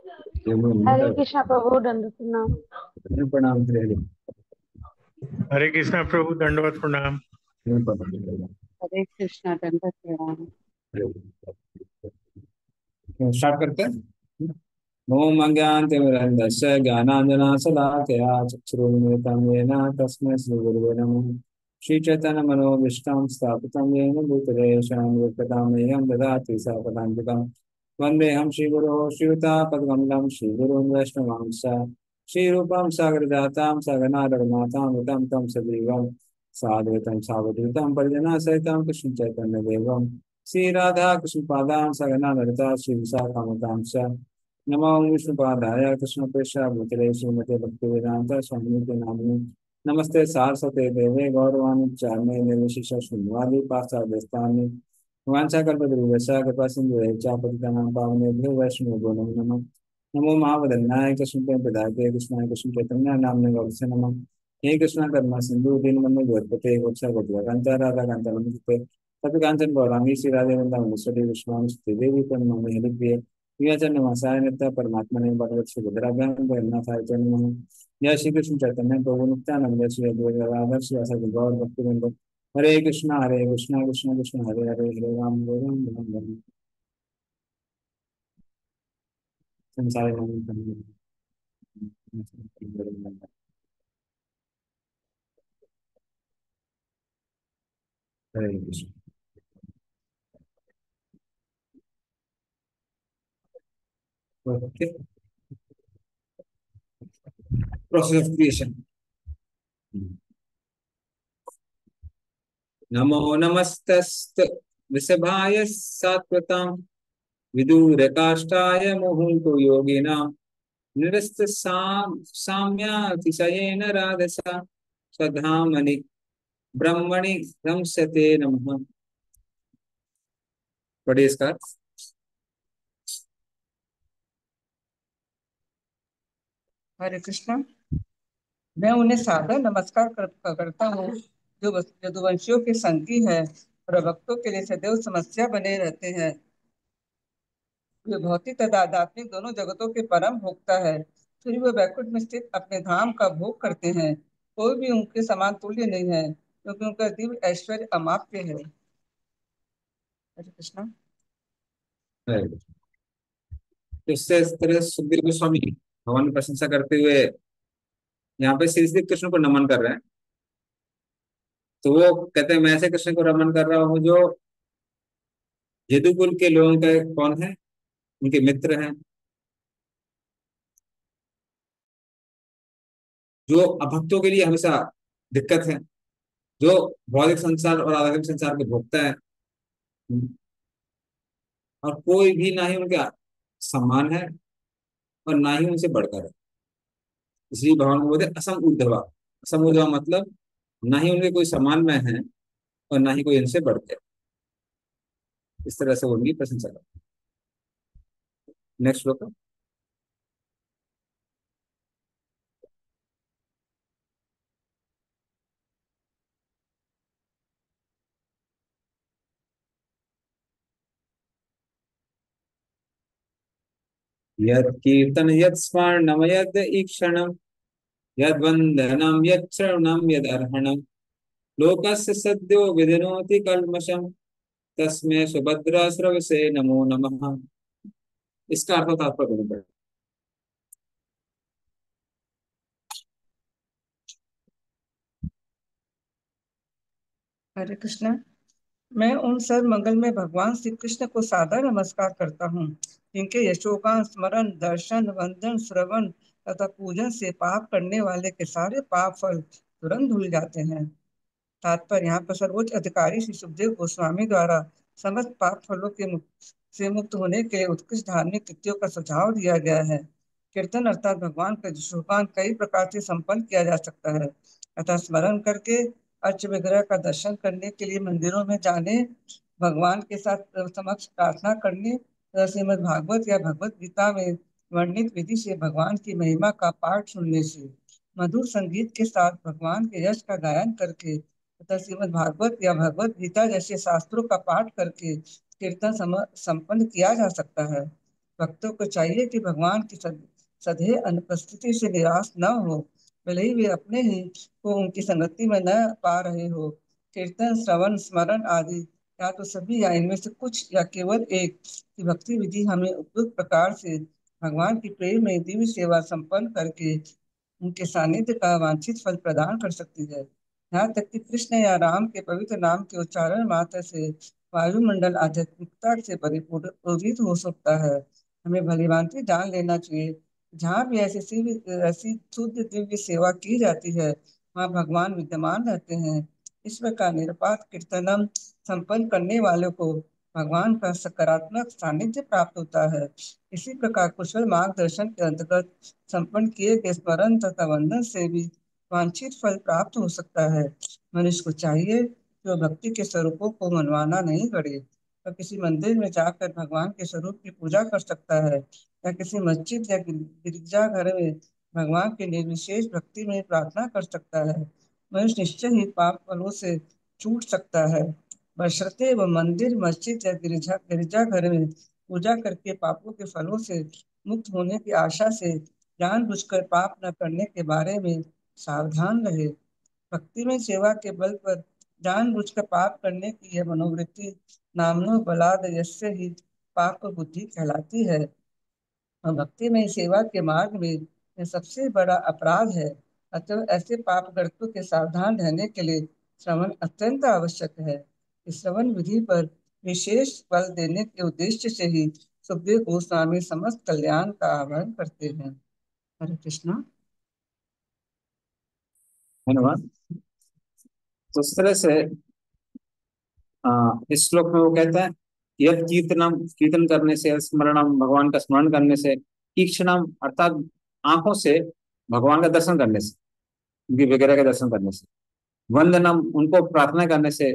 हरे कृष्णा प्रभु दंड प्रणाम। प्रणाम तेरे। हरे कृष्णा प्रभु दंडवत प्रणाम। हरे कृष्णा दंडवत प्रणाम। स्टार्ट करते हैं। ओम अज्ञानतिमिरन्धस्य ज्ञानाञ्जनशलाकया चक्षुरुन्मिलितं येन तस्मै श्रीगुरुवे नमः। श्रीचैतन्यमनोभीष्टं स्थापितं येन भूतले शान्तिप्रदां ददाति स पदान्तिकं। वन्देऽहं श्रीगुरो श्रीयुतापद्कमलं श्रीगुरुं वैष्णवांश्च श्रीरूपं सागरजातां सगना रघुनाथां वितं तं सजीवं साद्वैतं सावधूतं परिजनसहितं कृष्णचैतन्यदेवं श्रीराधा कृष्णपादां सगना ललिता श्रीविशाखान्वितांश्च नमो विष्णुपादाय कृष्णप्रेष्ठाय भूतले श्रीमते भक्तिवेदांत स्वामी के नामिने नमस्ते सारस्वते देवे गौरवाणुचारणे निर्विशेष शून्यवादी पाश्चात्यस्थानि वाञ्छाकल्पतरुभ्यश्च कृपा सिन्धुभ्यश्च पतितानां पावनेभ्यो वैष्णवेभ्यो नमो नमः। नमो महावदन्नाय कृष्णप्रेमप्रदायते कृष्णाय कृष्णचैतन्याय नाम्ने गौरसे नमः। हे कृष्ण करुणा सिन्धु दीनबन्धु जगत्पते गोपिकान्त राधाकान्त नमस्ते तपिकाञ्चन गौरांगी श्रीराधे वृन्दावनेश्वरी विश्वामित्री देवी प्रणमामि हरिप्रिये प्रियजनवासाय नित्य परमात्मने भगवत सुभद्राभ्यां जगन्नाथाय च नमः। जय श्री कृष्ण चैतन्य प्रभु नित्यानंद श्री अद्वैत गदाधर श्री वासुदेव गौर भक्तवृंद। हरे कृष्णा कृष्ण कृष्ण हरे हरे हरे राम राम राम। संसार Hare Krishna. Okay, process of creation. नमो नमस्तस्त वृषभाय सात्वतां विदुरकाष्ठाय मुहुः योगिनां निरस्त साम्यातिशयेन राधसा स्वधामनि ब्रह्मणि रमसते नमः। पढ़िए इसका। हरे कृष्णा। मैं उन्हें सादर नमस्कार करता हूँ जो यदुवंशियों के संगी है और भक्तों के लिए सदैव समस्या बने रहते हैं। वे भौतिक तथा आध्यात्मिक दोनों जगतों के परम भोक्ता है। फिर वे वैकुंठ में स्थित अपने धाम का भोग करते हैं। कोई भी उनके समान तुल्य नहीं है क्योंकि उनका दिव्य ऐश्वर्य अमाप्य है। हरे कृष्णा। तो इस तरह सुखदेव गोस्वामी भगवान की प्रशंसा करते हुए यहाँ पे श्री कृष्ण को नमन कर रहे हैं। तो वो कहते हैं मैं ऐसे कृष्ण को नमन कर रहा हूँ जो यदुकुल के लोगों का कौन है, उनके मित्र हैं, जो अभक्तों के लिए हमेशा दिक्कत है, जो भौतिक संसार और आध्यात्मिक संसार के भोक्ता है, और कोई भी ना ही उनके समान है और ना ही उनसे बढ़कर है। इसलिए भगवान को बोलते हैं असम ऊर्ध्वा। असम ऊर्ध्वा मतलब ना ही उनके कोई समान में है और ना ही कोई इनसे बढ़कर। इस तरह से वो उनकी प्रशंसा करते हैं। नेक्स्ट श्लोक। यत् कीर्तन यत् स्मरणम यद ईक्षणम यद वंदनम यद श्रवणम यद अर्हणम लोकस्य सद्यो विदिनोति कल्मषम तस्मै सुभद्रा स्रवसे नमो नमः। इसका अर्थ तात्पर्य नहीं पड़ता। हरे कृष्णा। मैं उन सर्व मंगलमय भगवान श्री कृष्ण को सादर नमस्कार करता हूँ जिनके यशोगान स्मरण दर्शन वंदन श्रवण तथा पूजन से पाप करने वाले के सारे पाप फल तुरंत धुल जाते हैं। तात्पर्य यहाँ पर सर्वोच्च अधिकारी श्री सुखदेव गोस्वामी द्वारा समस्त पाप फलों के से मुक्त होने के लिए उत्कृष्ट धार्मिक कृत्यों का सुझाव दिया गया है। कीर्तन अर्थात भगवान का यशोगान कई प्रकार से संपन्न किया जा सकता है अतः स्मरण करके अर्च विग्रह का दर्शन करने के लिए मंदिरों में जाने, भगवान के साथ समक्ष प्रार्थना करने, श्रीमद् भागवत या भगवत गीता में वर्णित विधि से भगवान की महिमा का पाठ सुनने से, मधुर संगीत के साथ भगवान के यश का गायन करके तथा श्रीमद् भागवत या भगवत गीता जैसे शास्त्रों का पाठ करके कीर्तन संपन्न किया जा सकता है। भक्तों को चाहिए कि भगवान की सदैव अनुपस्थिति से निराश न हो, भले ही वे अपने ही को उनकी संगति में न पा रहे हो। कीर्तन, श्रवण, स्मरण आदि या तो सभी या इनमें से कुछ या केवल एक की भक्ति विधि हमें उपयुक्त प्रकार से भगवान की प्रेम में दिव्य सेवा संपन्न करके उनके सानिध्य का वांछित फल प्रदान कर सकती है। यहाँ तक कि कृष्ण या राम के पवित्र नाम के उच्चारण मात्र से वायुमंडल आध्यात्मिकता से परिपूरित हो सकता है। हमें भलीभांति जान लेना चाहिए, जहाँ भी ऐसी शुद्ध दिव्य सेवा की जाती है वहाँ भगवान विद्यमान रहते हैं। इस प्रकार निरपात कीर्तनम संपन्न करने वालों को भगवान का सकारात्मक सानिध्य प्राप्त होता है। इसी प्रकार कुशल मार्गदर्शन के अंतर्गत संपन्न किए गए स्मरण तथा वंदन से भी वांछित फल प्राप्त हो सकता है। मनुष्य को चाहिए कि वह भक्ति के स्वरूपों को मनवाना नहीं करे, और किसी मंदिर में जाकर भगवान के स्वरूप की पूजा कर सकता है, या किसी मस्जिद या गिरजाघर में भगवान के लिए विशेष भक्ति में प्रार्थना कर सकता है। मनुष्य निश्चय ही पाप फलों से छूट सकता है, बशर्ते वह मंदिर, मस्जिद या गिरजाघर में पूजा करके पापों के फलों से मुक्त होने की आशा से जानबूझकर पाप न करने के बारे में सावधान रहे। भक्ति में सेवा के बल पर जानबूझकर पाप करने की यह मनोवृत्ति नामनो बलाद यस्य ही पाप बुद्धि कहलाती है, और भक्ति में सेवा के मार्ग में यह सबसे बड़ा अपराध है। अतः ऐसे पापग्रस्तों के सावधान रहने के लिए श्रवण अत्यंत आवश्यक है। इस श्रवण विधि पर विशेष बल देने के उद्देश्य से ही सुखदेव गोस्वामी समस्त कल्याण का आह्वान करते हैं। हरे कृष्णा। धन्यवाद। तो इस तरह से इस श्लोक में वो कहता है, यद कीर्तनम, कीर्तन करने से, स्मरणम, भगवान का स्मरण करने से, ईक्षणम अर्थात आंखों से भगवान का दर्शन करने से, उनकी वगैरह का दर्शन करने से, वंदनम उनको प्रार्थना करने से,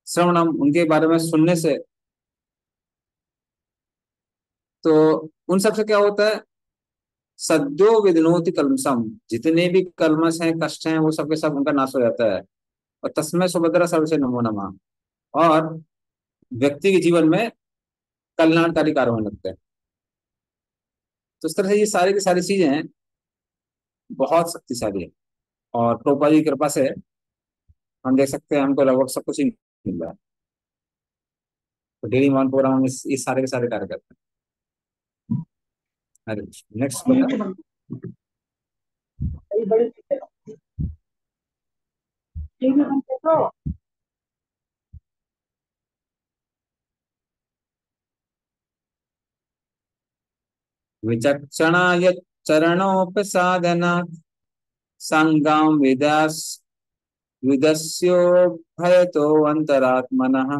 श्रवणम उनके बारे में सुनने से, तो उन सबसे क्या होता है, सद्यो विदनोति कल्मषम, जितने भी कल्मश हैं, कष्ट हैं, वो सबके सब उनका नाश हो जाता है। और तस्मै सुभद्रा सर्वसे नमो नमः, और व्यक्ति के जीवन में कल्याणकारी कार्य होने लगते हैं। तो इस तरह से ये सारी की सारी चीजें हैं बहुत शक्तिशाली है, और प्रभुपाद जी की कृपा से हम देख सकते हैं हमको लगभग सब कुछ ही मिल रहा है। तो डेली मॉर्निंग प्रोग्राम में इस सारे के सारे कार्य करते हैं। अरे नेक्स्ट श्लोक है। विचक्षणाय चरणोपसादनात् संगम विदस्यो भयतो अंतरात्मनः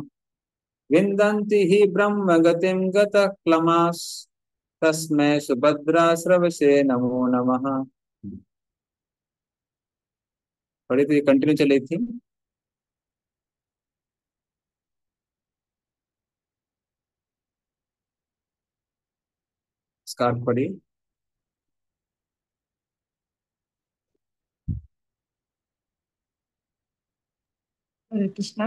विन्दन्ति हि ब्रह्म गतिं गतः क्लमास् तस्मै सुभद्रा श्रवसे नमो नमः। पढ़ी तो ये कंटिन्यू चली थी। स्कार्फ पढ़ी। हरे कृष्णा।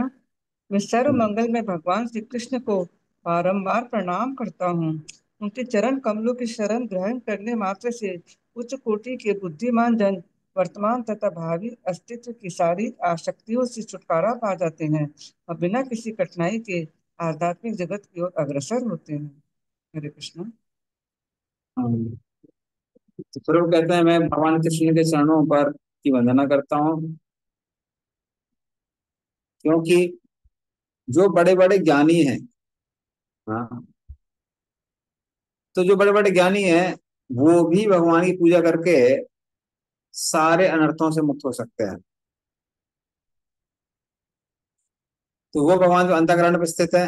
मैं सर्व मंगल में भगवान श्री कृष्ण को बारंबार प्रणाम करता हूँ। उनके चरण कमलों की शरण ग्रहण करने मात्र से उच्च कोटि के बुद्धिमान जन वर्तमान तथा भावी अस्तित्व की सारी आसक्तियों से छुटकारा पा जाते हैं और बिना किसी कठिनाई के आध्यात्मिक जगत की ओर अग्रसर होते हैं। हरे कृष्णा। तो फिर वो कहते हैं, मैं भगवान कृष्ण के चरणों पर की वंदना करता हूँ, क्योंकि जो बड़े बड़े ज्ञानी हैं, हाँ, तो जो बड़े बड़े ज्ञानी हैं वो भी भगवान की पूजा करके सारे अनर्थों से मुक्त हो सकते हैं। तो वो भगवान जो अंतःकरण पर स्थित है,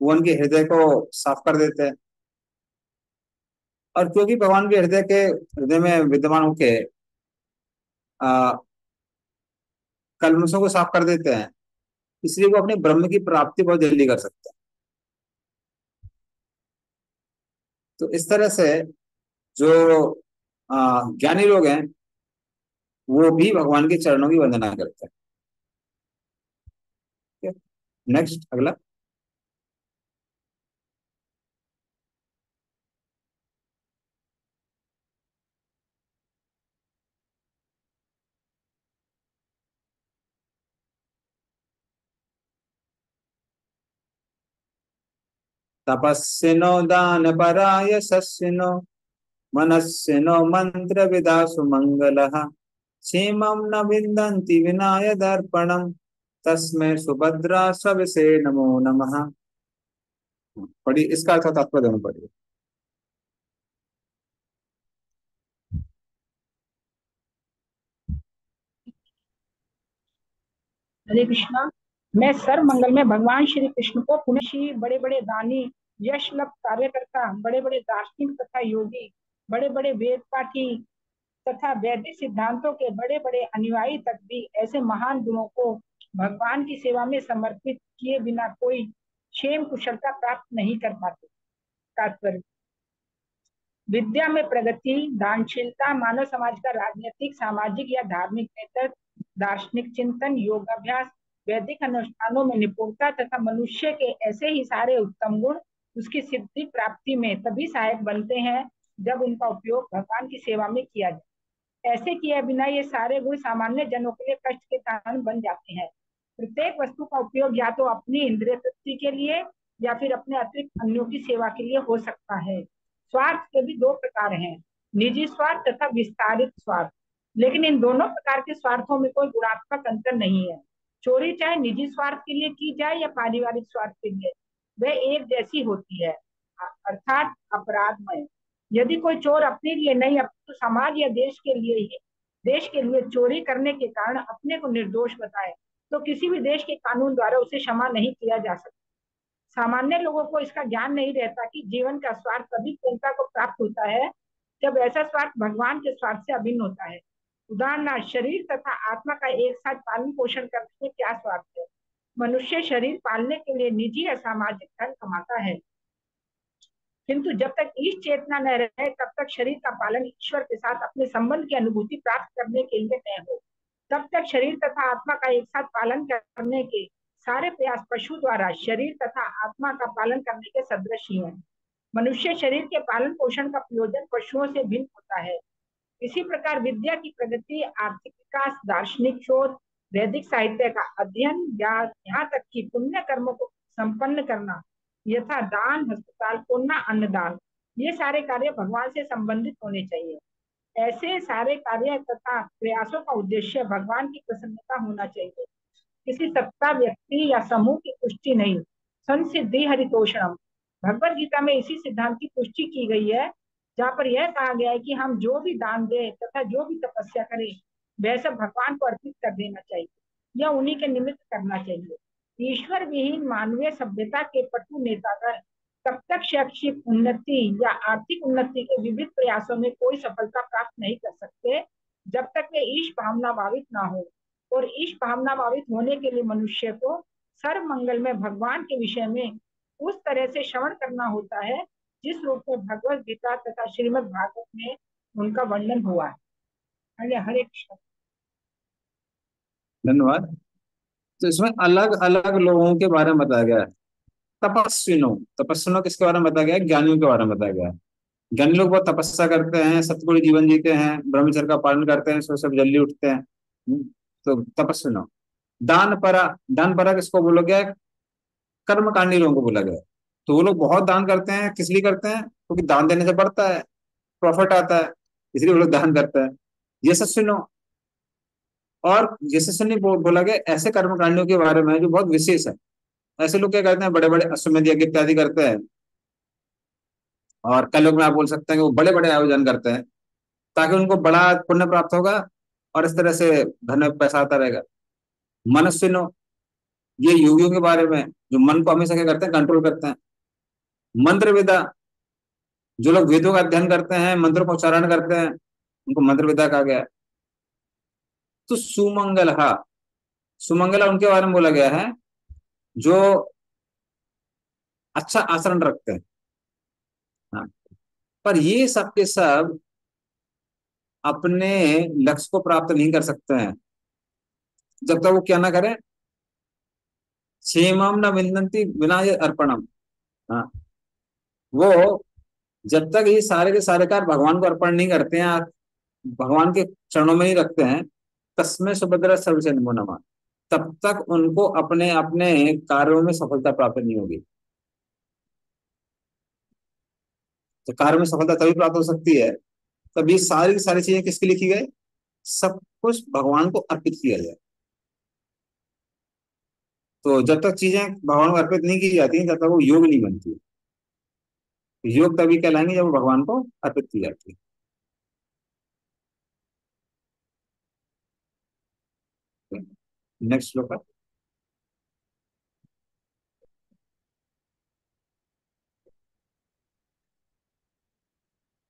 वो उनके हृदय को साफ कर देते हैं। और क्योंकि भगवान के हृदय में विद्यमान होके कल्मशों को साफ कर देते हैं, इसलिए वो अपने ब्रह्म की प्राप्ति बहुत जल्दी कर सकते हैं। तो इस तरह से जो ज्ञानी लोग हैं वो भी भगवान के चरणों की वंदना करते हैं। नेक्स्ट अगला। तपस्विनो दानपराय सस्विनो मनस्विनो मंत्र विदासु मंगलः क्षेमं न विन्दन्ति विनाय दर्पणम् तस्मै सुभद्रा सविसे नमो नमः। पढ़िए, इसका अर्थ तात्पर्य में पढ़िए। हरे कृष्णा। मैं सर्व मंगल में भगवान श्री कृष्ण को पुण्यशी, बड़े बड़े दानी, यश लभ कार्यकर्ता, बड़े बड़े दार्शनिक तथा योगी, बड़े बड़े वेद पाठी तथा वैदिक सिद्धांतों के बड़े बड़े अनुयायी तक भी ऐसे महान गुणों को भगवान की सेवा में समर्पित किए बिना कोई क्षेम कुशलता प्राप्त नहीं कर पाते। तात्पर्य: विद्या में प्रगति, दानशीलता, मानव समाज का राजनीतिक, सामाजिक या धार्मिक नेतृत्व, दार्शनिक चिंतन, योगाभ्यास, वैदिक अनुष्ठानों में निपुणता तथा मनुष्य के ऐसे ही सारे उत्तम गुण उसकी सिद्धि प्राप्ति में तभी सहायक बनते हैं जब उनका उपयोग भगवान की सेवा में किया जाए। ऐसे किए बिना ये सारे गुण सामान्य जनों के लिए कष्ट के कारण बन जाते हैं। प्रत्येक वस्तु का उपयोग या तो अपनी इंद्रिय तृप्ति के लिए या फिर अपने अतिरिक्त अन्यों की सेवा के लिए हो सकता है। स्वार्थ के भी दो प्रकार हैं, निजी स्वार्थ तथा विस्तारित स्वार्थ। लेकिन इन दोनों प्रकार के स्वार्थों में कोई गुणात्मक अंतर नहीं है। चोरी चाहे निजी स्वार्थ के लिए की जाए या पारिवारिक स्वार्थ के लिए, वह एक जैसी होती है, अर्थात अपराधमय। यदि कोई चोर अपने लिए नहीं तो समाज या देश के लिए चोरी करने के कारण अपने को निर्दोष बताए तो किसी भी देश के कानून द्वारा उसे क्षमा नहीं किया जा सकता। सामान्य लोगों को इसका ज्ञान नहीं रहता कि जीवन का स्वार्थ तभी पूर्णता को प्राप्त होता है जब ऐसा स्वार्थ भगवान के स्वार्थ से अभिन्न होता है। उदाहरणार्थ, शरीर तथा आत्मा का एक साथ पालन पोषण करने में क्या स्वार्थ है? मनुष्य शरीर पालने के लिए निजी या सामाजिक धन कमाता है, किंतु जब तक ईश चेतना न रहे तब तक शरीर का पालन ईश्वर के साथ अपने संबंध की अनुभूति प्राप्त करने के लिए न हो, तब तक शरीर तथा आत्मा का एक साथ पालन करने के सारे प्रयास पशु द्वारा शरीर तथा आत्मा का पालन करने के सदृश ही है। मनुष्य शरीर के पालन पोषण का प्रयोजन पशुओं से भिन्न होता है। इसी प्रकार विद्या की प्रगति, आर्थिक विकास, दार्शनिक शोध, वैदिक साहित्य का अध्ययन या यहाँ तक कि पुण्य कर्मों को संपन्न करना, यथा दान, अस्पताल खोलना, अन्नदान, ये सारे कार्य भगवान से संबंधित होने चाहिए। ऐसे सारे कार्य तथा प्रयासों का उद्देश्य भगवान की प्रसन्नता होना चाहिए, किसी सत्ता, व्यक्ति या समूह की पुष्टि नहीं। संसिद्धि हरितोषणम, भगवद गीता में इसी सिद्धांत की पुष्टि की गई है, जहाँ पर यह कहा गया है कि हम जो भी दान दें तथा जो भी तपस्या करें वह सब भगवान को अर्पित कर देना चाहिए या उन्हीं के निमित्त करना चाहिए। ईश्वर विहीन मानवीय सभ्यता के पटु नेतागण तब तक शैक्षिक उन्नति या आर्थिक उन्नति के विविध प्रयासों में कोई सफलता प्राप्त नहीं कर सकते जब तक वे ईश भावना भावित ना हो। और ईश भावना भावित होने के लिए मनुष्य को सर्व मंगल में भगवान के विषय में उस तरह से श्रवण करना होता है जिस रूप में भगवद गीता तथा श्रीमद् भागवत में उनका वर्णन हुआ है। हरे कृष्ण। धन्यवाद। तो इसमें अलग अलग लोगों के बारे में बताया गया है। तपस्विनो, तपस्विनो किसके बारे में बताया गया है? ज्ञानियों के बारे में बताया गया है। ज्ञानी लोग बहुत तपस्या करते हैं, सतगुण जीवन जीते हैं, ब्रह्मचर्य का पालन करते हैं, सुबह सब जल्दी उठते हैं। तो तपस्विनो। दान परा किसको बोला गया है? कर्मकांडी लोगों को बोला गया है। तो वो लोग बहुत दान करते हैं, किस लिए करते हैं? क्योंकि दान देने से बढ़ता है, प्रॉफिट आता है, इसलिए वो लोग दान करते हैं। यशस्विनो, और यशस्विनी बोला गया ऐसे कर्मकांडियों के बारे में जो बहुत विशेष है। ऐसे लोग क्या करते हैं? बड़े बड़े अश्वमेध यज्ञ इत्यादि करते हैं, और कई लोग में आप बोल सकते हैं कि वो बड़े बड़े आयोजन करते हैं ताकि उनको बड़ा पुण्य प्राप्त होगा और इस तरह से धन में पैसा आता रहेगा। मनस्विनो, ये योगियों के बारे में जो मन को हमेशा क्या करते हैं? कंट्रोल करते हैं। मंत्र विदा, जो लोग वेदों का अध्ययन करते हैं, मंत्रों का उच्चारण करते हैं, उनको मंत्र विदा कहा गया है। तो सुमंगला उनके बारे में बोला गया है जो अच्छा आचरण रखते हैं। हाँ, पर ये सब के सब अपने लक्ष्य को प्राप्त नहीं कर सकते हैं जब तक वो क्या ना करें? क्षेमम न विन्दन्ति विनाय अर्पणम। हाँ, वो जब तक ये सारे के सारे कार्य भगवान को अर्पण नहीं करते हैं, भगवान के चरणों में ही रखते हैं, तस्मै सुभद्रा सर्वसे नमो नमः, तब तक उनको अपने अपने कार्यों में सफलता प्राप्त नहीं होगी। तो कार्य में सफलता तभी प्राप्त हो सकती है तब ये सारी की सारी चीजें किसके लिए की गए, सब कुछ भगवान को अर्पित किया जाए। तो जब तक चीजें भगवान को अर्पित नहीं की जाती तब तक वो योग नहीं बनती। योग तभी कहलाएंगे जब वो भगवान को अर्पित की जाती है। नेक्स्ट श्लोक है।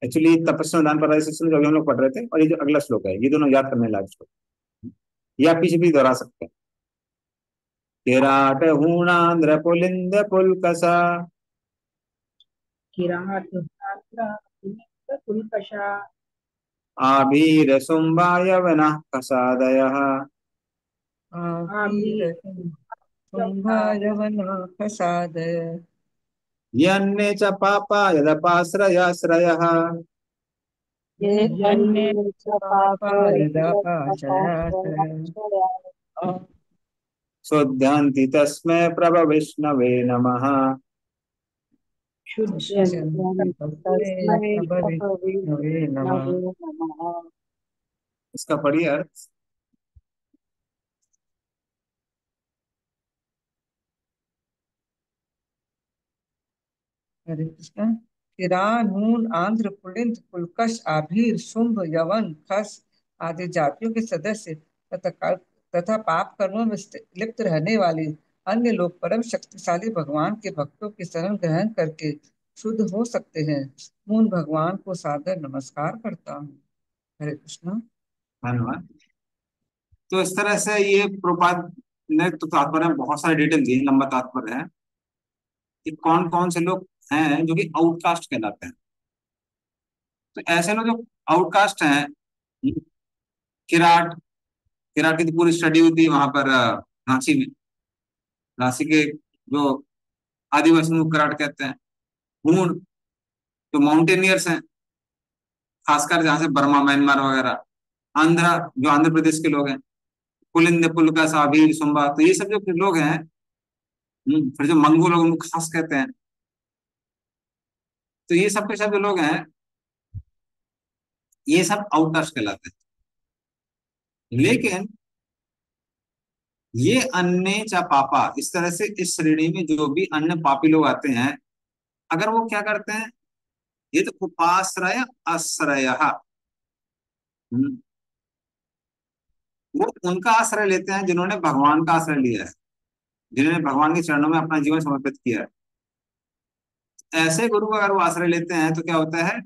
एक्चुअली तपस्या दान पर सेक्शन जो अभी हम लोग पढ़ रहे थे और ये जो अगला श्लोक है ये दोनों याद करने लायक श्लोक, ये आप पीछे भी दोहरा सकते हैं। किराट हूणांध्र पुलिंद पुलकसा किरात छात्रा पुलकषा आभीर शुंभायवनः कसादयः आमीर शुंभायवनः प्रसादय यन्ने च पापा यदपाश्रयाश्रयः यन्ने शुद्धन्ति तस्मै प्रभविष्णवे नमः। इसका पढ़िए अर्थ। हरे कृष्ण। किरा नून आंध्र पुलिंद पुलकश आभीर शुंभ यवन खस आदि जातियों के सदस्य तथा पाप कर्मों में लिप्त रहने वाली अन्य लोग परम शक्तिशाली भगवान के भक्तों की शरण ग्रहण करके शुद्ध हो सकते हैं। मून भगवान को सादर नमस्कार करता हूँ। हरे कृष्ण। धन्यवाद। तो इस तरह से ये प्रभुपाद ने तो तात्पर्य में बहुत सारे डिटेल दिए, लंबा तात्पर्य है कि कौन कौन से लोग हैं जो कि आउटकास्ट कहलाते हैं। तो ऐसे लोग जो आउटकास्ट हैं, किराट, किराट की तो पूरी स्टडी होती है वहां पर रांची में। रांची के जो आदिवासी लोग किराट कहते हैं। हूण जो माउंटेनियर्स हैं, खासकर जहां से बर्मा म्यांमार वगैरह। आंध्रा जो आंध्र प्रदेश के लोग हैं। पुलिंद पुलका साभीर सुम्बा, तो ये सब जो लोग हैं। फिर जो मंगोल लोग उनको खास कहते हैं। तो ये सब के सब जो लोग हैं ये सब आउटकास्ट कहलाते हैं। लेकिन ये अन्य चा पापा, इस तरह से इस श्रेणी में जो भी अन्य पापी लोग आते हैं, अगर वो क्या करते हैं, ये तो उपाश्रय आश्रय, वो उनका आश्रय लेते हैं जिन्होंने भगवान का आश्रय लिया है, जिन्होंने भगवान के चरणों में अपना जीवन समर्पित किया है। ऐसे गुरु का अगर वो आश्रय लेते हैं तो क्या होता है,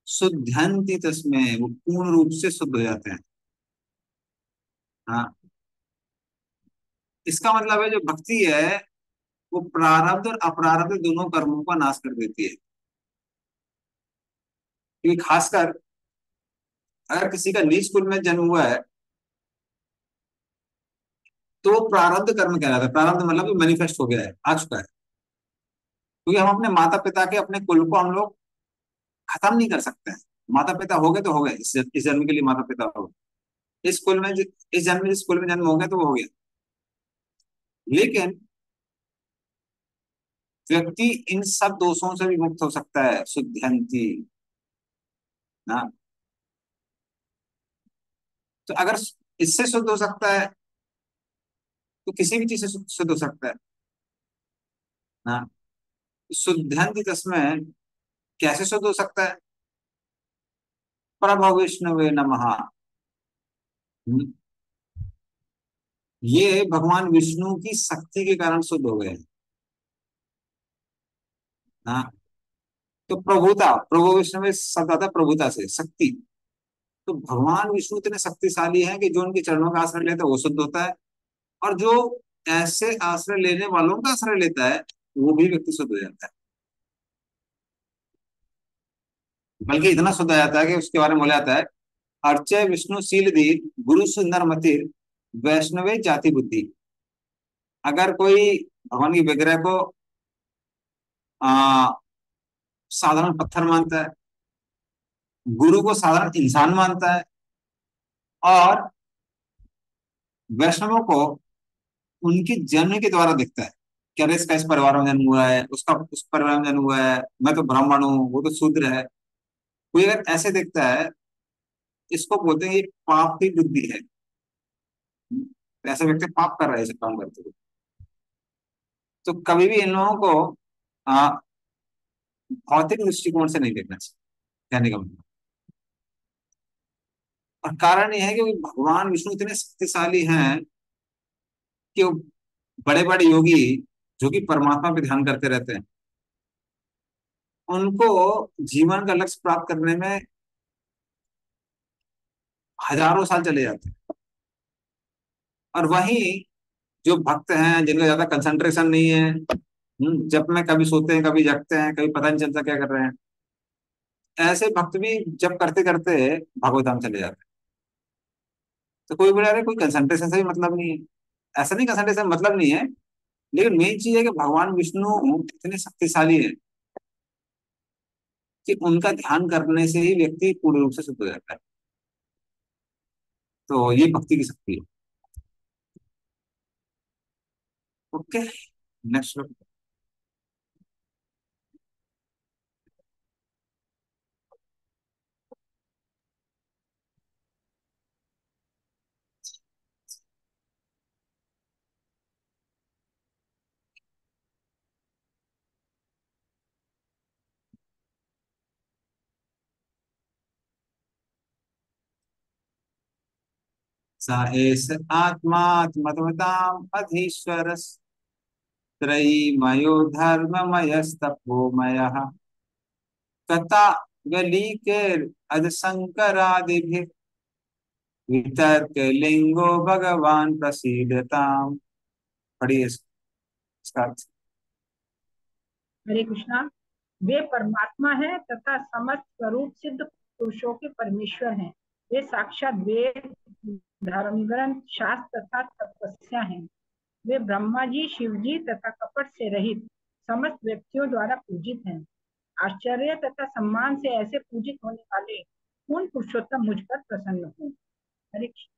शुद्धंति तस्मै, वो पूर्ण रूप से शुद्ध हो जाते हैं। हाँ, इसका मतलब है जो भक्ति है वो प्रारब्ध और अप्रारब्ध दोनों कर्मों का नाश कर देती है। क्योंकि खासकर अगर किसी का नीच कुल में जन्म हुआ है तो वो प्रारब्ध कर्म कहलाता है। प्रारब्ध मतलब मैनिफेस्ट हो गया है, आ चुका है। क्योंकि हम अपने माता पिता के, अपने कुल को हम लोग खत्म नहीं कर सकते हैं। माता पिता हो गए तो हो गए, इस जन्म के लिए माता पिता हो गए। इस कुल में इस जन्म में जिस कुल में जन्म हो गया तो वो हो गया। लेकिन व्यक्ति इन सब दोषों से भी मुक्त हो सकता है, शुद्धंति ना। तो अगर इससे शुद्ध हो सकता है तो किसी भी चीज से शुद्ध हो सकता है ना। शुद्धंति तस्मै कैसे शुद्ध हो सकता है, प्रभु विष्णुवे नमः। ये भगवान विष्णु की शक्ति के कारण शुद्ध हो गए हैं ना। तो प्रभुता, प्रभु विष्णु में शब्द आता है प्रभुता से, शक्ति। तो भगवान विष्णु इतने शक्तिशाली हैं कि जो उनके चरणों का आश्रय लेता है वो शुद्ध होता है, और जो ऐसे आश्रय लेने वालों का आश्रय लेता है वो भी व्यक्ति शुद्ध हो जाता है। बल्कि इतना शुद्ध हो जाता है कि उसके बारे में बोला जाता है, अर्चय विष्णु शील धीर गुरु सुंदर मतिर वैष्णवे जाति बुद्धि। अगर कोई भगवान की विग्रह को आ, साधारण पत्थर मानता है, गुरु को साधारण इंसान मानता है, और वैष्णवों को उनके जन्म के द्वारा दिखता है, क्या इसका इस परिवार में जन्म हुआ है, उसका उस परिवार में जन्म हुआ है, मैं तो ब्राह्मण हूँ, वो तो शूद्र है। कोई अगर ऐसे देखता है, इसको बोलते हैं ये पाप की बुद्धि है। तो ऐसा व्यक्ति पाप कर रहा है इसे काम करते हुए। तो कभी भी इन लोगों को आ, भौतिक दृष्टिकोण से नहीं देखना चाहिए, कहने का मतलब। और कारण यह है कि भगवान विष्णु इतने शक्तिशाली हैं कि वो बड़े बड़े योगी जो कि परमात्मा पे ध्यान करते रहते हैं, उनको जीवन का लक्ष्य प्राप्त करने में हजारों साल चले जाते हैं। और वहीं जो भक्त हैं जिनका ज्यादा कंसंट्रेशन नहीं है, जब में कभी सोते हैं कभी जगते हैं, कभी पता नहीं चलता क्या कर रहे हैं, ऐसे भक्त भी जब करते करते भगवत धाम चले जाते हैं। तो कोई बोला, अरे कोई कंसंट्रेशन से भी मतलब नहीं है। ऐसा नहीं, कंसंट्रेशन मतलब नहीं है, लेकिन मेन चीज है कि भगवान विष्णु इतने शक्तिशाली है कि उनका ध्यान करने से ही व्यक्ति पूर्ण रूप से शुद्ध हो जाता है। तो ये भक्ति की शक्ति है। Okay, next. स एष आत्मात्मताम् अधीश्वरस् त्रयीमयो धर्ममयस्तपोमयः कथा गलीकेर् वितर्क लिंगो भगवान प्रसीदताम। पढ़िए इसका अर्थ। हरे कृष्णा। वे परमात्मा है तथा समस्त स्वरूप सिद्ध पुरुषों के परमेश्वर हैं। वे साक्षात वेद, धर्म ग्रंथ, शास्त्र तथा तपस्या हैं। वे ब्रह्मा जी, शिव जी तथा कपट से रहित समस्त व्यक्तियों द्वारा पूजित हैं। आश्चर्य तथा सम्मान से ऐसे पूजित होने वाले पूर्ण पुरुषोत्तम मुझ पर प्रसन्न हो। हरे कृष्ण।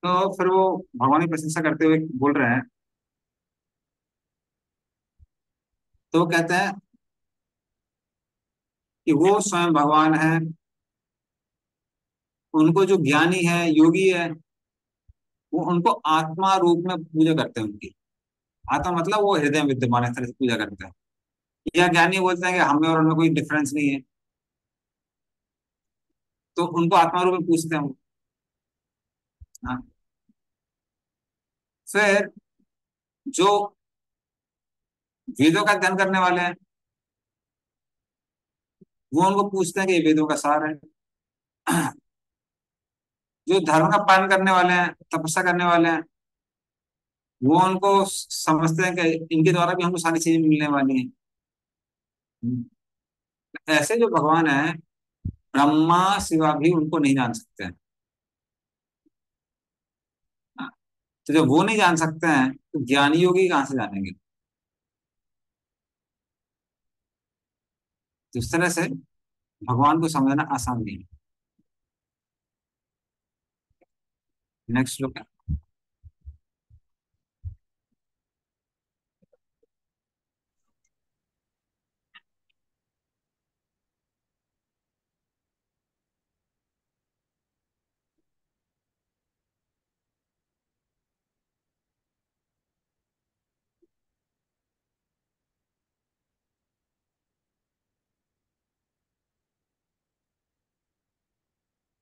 तो फिर वो भगवान की प्रशंसा करते हुए बोल रहे हैं। तो वो कहते हैं कि वो स्वयं भगवान है। उनको जो ज्ञानी है, योगी है, वो उनको आत्मा रूप में पूजा करते हैं। उनकी आत्मा मतलब वो हृदय में विद्यमान, इस तरह से पूजा करते हैं। या ज्ञानी बोलते हैं कि हमें और उनमें कोई डिफरेंस नहीं है, तो उनको आत्मा रूप में पूछते हैं वो। हाँ। फिर जो वेदों का अध्ययन करने वाले हैं, वो उनको पूछते हैं कि ये वेदों का सार है। जो धर्म का पालन करने वाले हैं, तपस्या करने वाले हैं, वो उनको समझते हैं कि इनके द्वारा भी हमको सारी चीजें मिलने वाली हैं। ऐसे जो भगवान है, ब्रह्मा शिवा भी उनको नहीं जान सकते हैं। हाँ, तो जब वो नहीं जान सकते हैं तो ज्ञानी योगी कहाँ से जानेंगे। तो इस तरह से भगवान को समझना आसान नहीं है। नेक्स्ट लोग।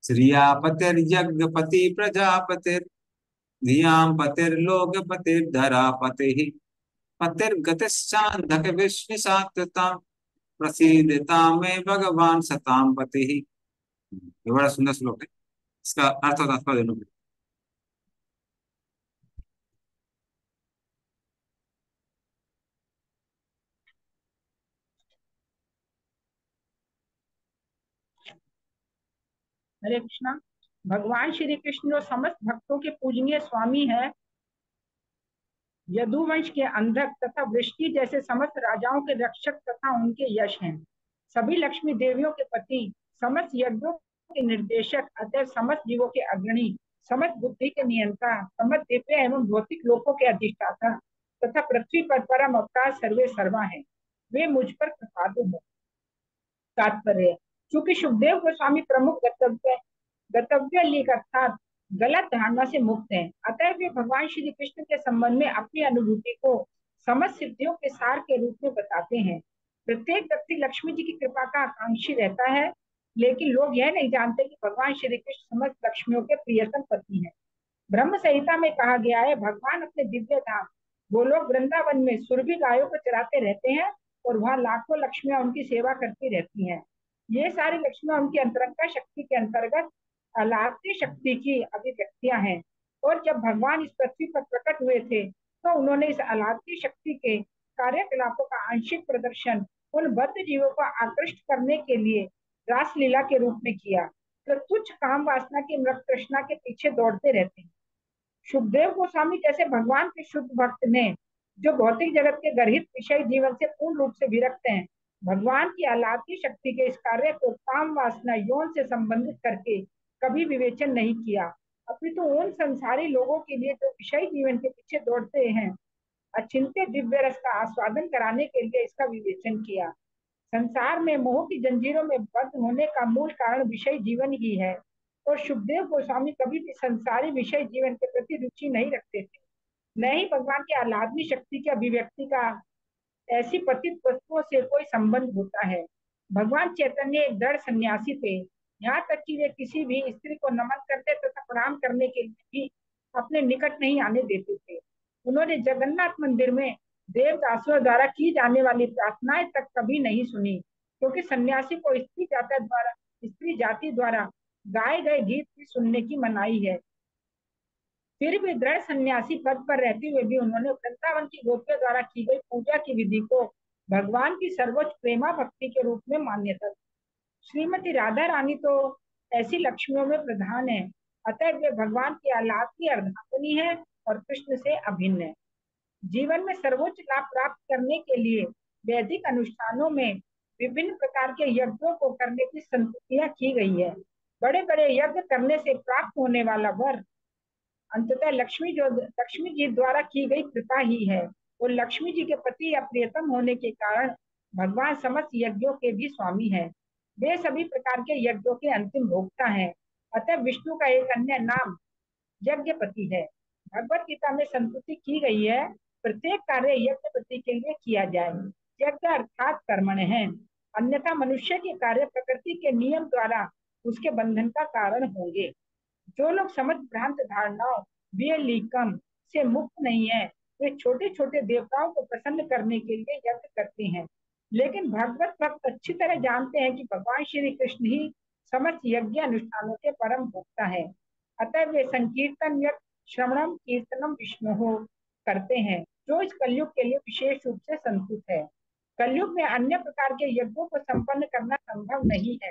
श्रिया पतिर्यज्ञपति प्रजापतिर धियां पतिर्लोकपतिर्धरा पतिः पतिर्गतिश्चान्धक विष्णुशाक्तता प्रसीदता में भगवान सताम पतिः। ये बड़ा सुंदर श्लोक है। इसका अर्थ और तात्पर्य दोनों। हरे कृष्णा। भगवान श्री कृष्ण जो समस्त भक्तों के पूजनीय स्वामी है, यदुवंश के अंधक तथा वृष्टि जैसे समस्त राजाओं के रक्षक तथा उनके यश हैं। सभी लक्ष्मी देवियों के पति, समस्त यज्ञों के निर्देशक, अतः समस्त जीवों के अग्रणी, समस्त बुद्धि के नियंता, समस्त दिव्य एवं भौतिक लोकों के अधिष्ठाता तथा पृथ्वी पर परम अवतार सर्वे सर्वा है, वे मुझ पर कृपालु हो। तात्पर्य, चूंकि सुखदेव गोस्वामी प्रमुख गतव्य लीक अर्थात गलत धारणा से मुक्त हैं, अतः वे भगवान श्री कृष्ण के संबंध में अपनी अनुभूति को समस्त सिद्धियों के सार के रूप में बताते हैं। प्रत्येक व्यक्ति लक्ष्मी जी की कृपा का आकांक्षी रहता है, लेकिन लोग यह नहीं जानते कि भगवान श्री कृष्ण समस्त लक्ष्मियों के प्रियतम पति हैं। ब्रह्म संहिता में कहा गया है, भगवान अपने दिव्य धाम गोलोक वृंदावन में सुरभि गायों को चराते रहते हैं और वहां लाखों लक्ष्मियां उनकी सेवा करती रहती हैं। ये सारी लक्ष्मियां उनकी अंतरंगा शक्ति के अंतर्गत अलाद्य शक्ति की अभिव्यक्तियां हैं। और जब भगवान इस पृथ्वी पर प्रकट हुए थे तो उन्होंने इस अलाद्य शक्ति के कार्यकलापों का आंशिक प्रदर्शन उन बद्ध जीवों को आकृष्ट करने के लिए रासलीला के रूप में किया, तो तुच्छ काम वासना की मृत तृष्णा के पीछे दौड़ते रहते हैं। सुखदेव गोस्वामी जैसे भगवान के शुद्ध भक्त ने, जो भौतिक जगत के गर्हित विषय जीवन से पूर्ण रूप से विरक्त हैं, भगवान की अलाद्य शक्ति के इस कार्य को काम वासना यौन से संबंधित करके कभी विवेचन नहीं किया, अपितु उन संसारी लोगों के लिए जो विषय जीवन के पीछे दौड़ते हैं, अचिंत्य दिव्य रस का आस्वादन कराने के लिए इसका विवेचन किया। संसार में मोह की जंजीरों में बद्ध होने का मूल कारण विषय जीवन ही है, और सुखदेव गोस्वामी कभी भी संसारी विषय जीवन के प्रति रुचि नहीं रखते थे, न ही भगवान की आह्लादनी शक्ति की अभिव्यक्ति का ऐसी पतित वस्तुओं से कोई संबंध होता है। भगवान चैतन्य एक दृढ़ सन्यासी थे, यहाँ तक कि वे किसी भी स्त्री को नमन करते तथा प्रणाम करने के लिए भी अपने निकट नहीं आने देते थे। उन्होंने जगन्नाथ मंदिर में देवदासियों द्वारा की जाने वाली प्रार्थनाएं तक कभी नहीं सुनी, क्योंकि सन्यासी को स्त्री जाति द्वारा गाए गए गीत भी सुनने की मनाही है। फिर भी दृढ़ सन्यासी पद पर रहते हुए भी उन्होंने वृंदावन की गोपियों द्वारा की गई पूजा की विधि को भगवान की सर्वोच्च प्रेमा भक्ति के रूप में मान्यता दी। श्रीमती राधा रानी तो ऐसी लक्ष्मियों में प्रधान है, अतः वे भगवान की आह्लाद की अर्धांगिनी है और कृष्ण से अभिन्न है। जीवन में सर्वोच्च लाभ प्राप्त करने के लिए वैदिक अनुष्ठानों में विभिन्न प्रकार के यज्ञों को करने की संस्तुतियां की गई है। बड़े बड़े यज्ञ करने से प्राप्त होने वाला वर अंततः लक्ष्मी जी द्वारा की गई कृपा ही है, और लक्ष्मी जी के पति या प्रियतम होने के कारण भगवान समस्त यज्ञों के भी स्वामी है। वे सभी प्रकार के यज्ञों के अंतिम भोक्ता हैं, अतः विष्णु का एक अन्य नाम यज्ञपति है। भगवत गीता में संस्तुति की गई है, प्रत्येक कार्य यज्ञपति के लिए किया जाए। यज्ञ अर्थात कर्मण है, अन्यथा मनुष्य के कार्य प्रकृति के नियम द्वारा उसके बंधन का कारण होंगे। जो लोग समझ भ्रांत धारणाओं वियलीकम से मुक्त नहीं है, वे छोटे छोटे देवताओं को प्रसन्न करने के लिए यज्ञ करते हैं, लेकिन भगवत भक्त अच्छी तरह जानते हैं कि भगवान श्री कृष्ण ही समस्त यज्ञ अनुष्ठानों के परम भोक्ता है। अतः वे संकीर्तन यज्ञ श्रवणम कीर्तनम विष्णु हो करते हैं, जो इस कलयुग के लिए विशेष रूप से संतुष्ट है। कलयुग में अन्य प्रकार के यज्ञों को संपन्न करना संभव नहीं है,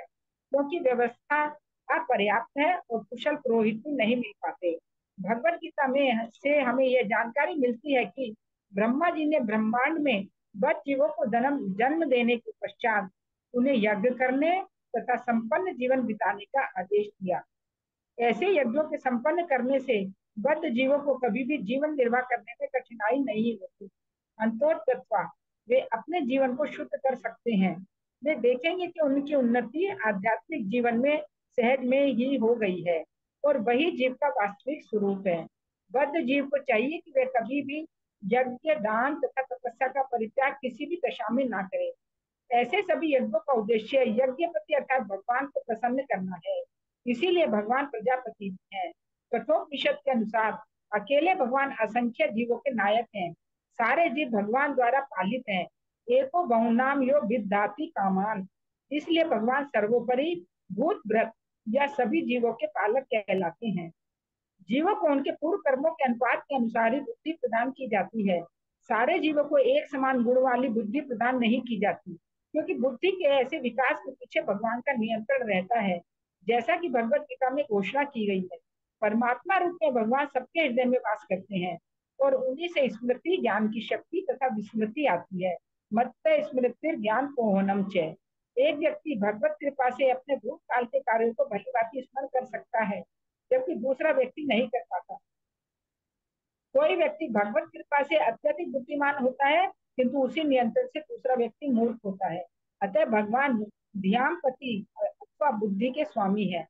क्योंकि व्यवस्था अपर्याप्त है और कुशल पुरोहित नहीं मिल पाते। भगवत गीता में से हमें यह जानकारी मिलती है कि ब्रह्मा जी ने ब्रह्मांड में बद्ध जीवों को जन्म देने के पश्चात उन्हें यज्ञ करने तथा संपन्न जीवन बिताने का आदेश दिया। ऐसे यज्ञों के संपन्न करने से बद्ध जीवों को कभी भी जीवन निर्वाह करने में कठिनाई नहीं होती। अंतोत्तत्वा वे अपने जीवन को शुद्ध कर सकते हैं। वे देखेंगे कि उनकी उन्नति आध्यात्मिक जीवन में सहज में ही हो गई है, और वही जीव का वास्तविक स्वरूप है। बद्ध जीव को चाहिए कि वे कभी भी यज्ञ, दान तथा तपस्या का परित्याग किसी भी दशा में ना करें। ऐसे सभी यज्ञों का उद्देश्य यज्ञपति अर्थात भगवान को प्रसन्न करना है, इसीलिए भगवान प्रजापति है। कठोपनिषद के अनुसार अकेले भगवान असंख्य जीवों के नायक हैं, सारे जीव भगवान द्वारा पालित हैं। एको बहुनाम यो विद्याति कामान, इसलिए भगवान सर्वोपरि भूत व्रत या सभी जीवों के पालक कहलाते हैं। जीवों को उनके पूर्व कर्मों के अनुपात के अनुसार ही बुद्धि प्रदान की जाती है। सारे जीवों को एक समान गुण वाली बुद्धि प्रदान नहीं की जाती, क्योंकि बुद्धि के ऐसे विकास के पीछे भगवान का नियंत्रण रहता है। जैसा कि भगवत गीता में घोषणा की गई है, परमात्मा रूप में भगवान सबके हृदय में वास करते हैं, और उन्हीं से स्मृति, ज्ञान की शक्ति तथा विस्मृति आती है। मत्त स्मृति ज्ञान पोहनम च। एक व्यक्ति भगवत कृपा से अपने भूतकाल के कार्यों को भली भांति स्मरण कर सकता है, जबकि दूसरा व्यक्ति नहीं कर पाता। कोई व्यक्ति भगवत कृपा से अत्यधिक बुद्धिमान होता है, किंतु उसी नियंत्रण से दूसरा व्यक्ति मूर्ख होता है। अतः भगवान ध्यानपति अथवा बुद्धि के स्वामी है।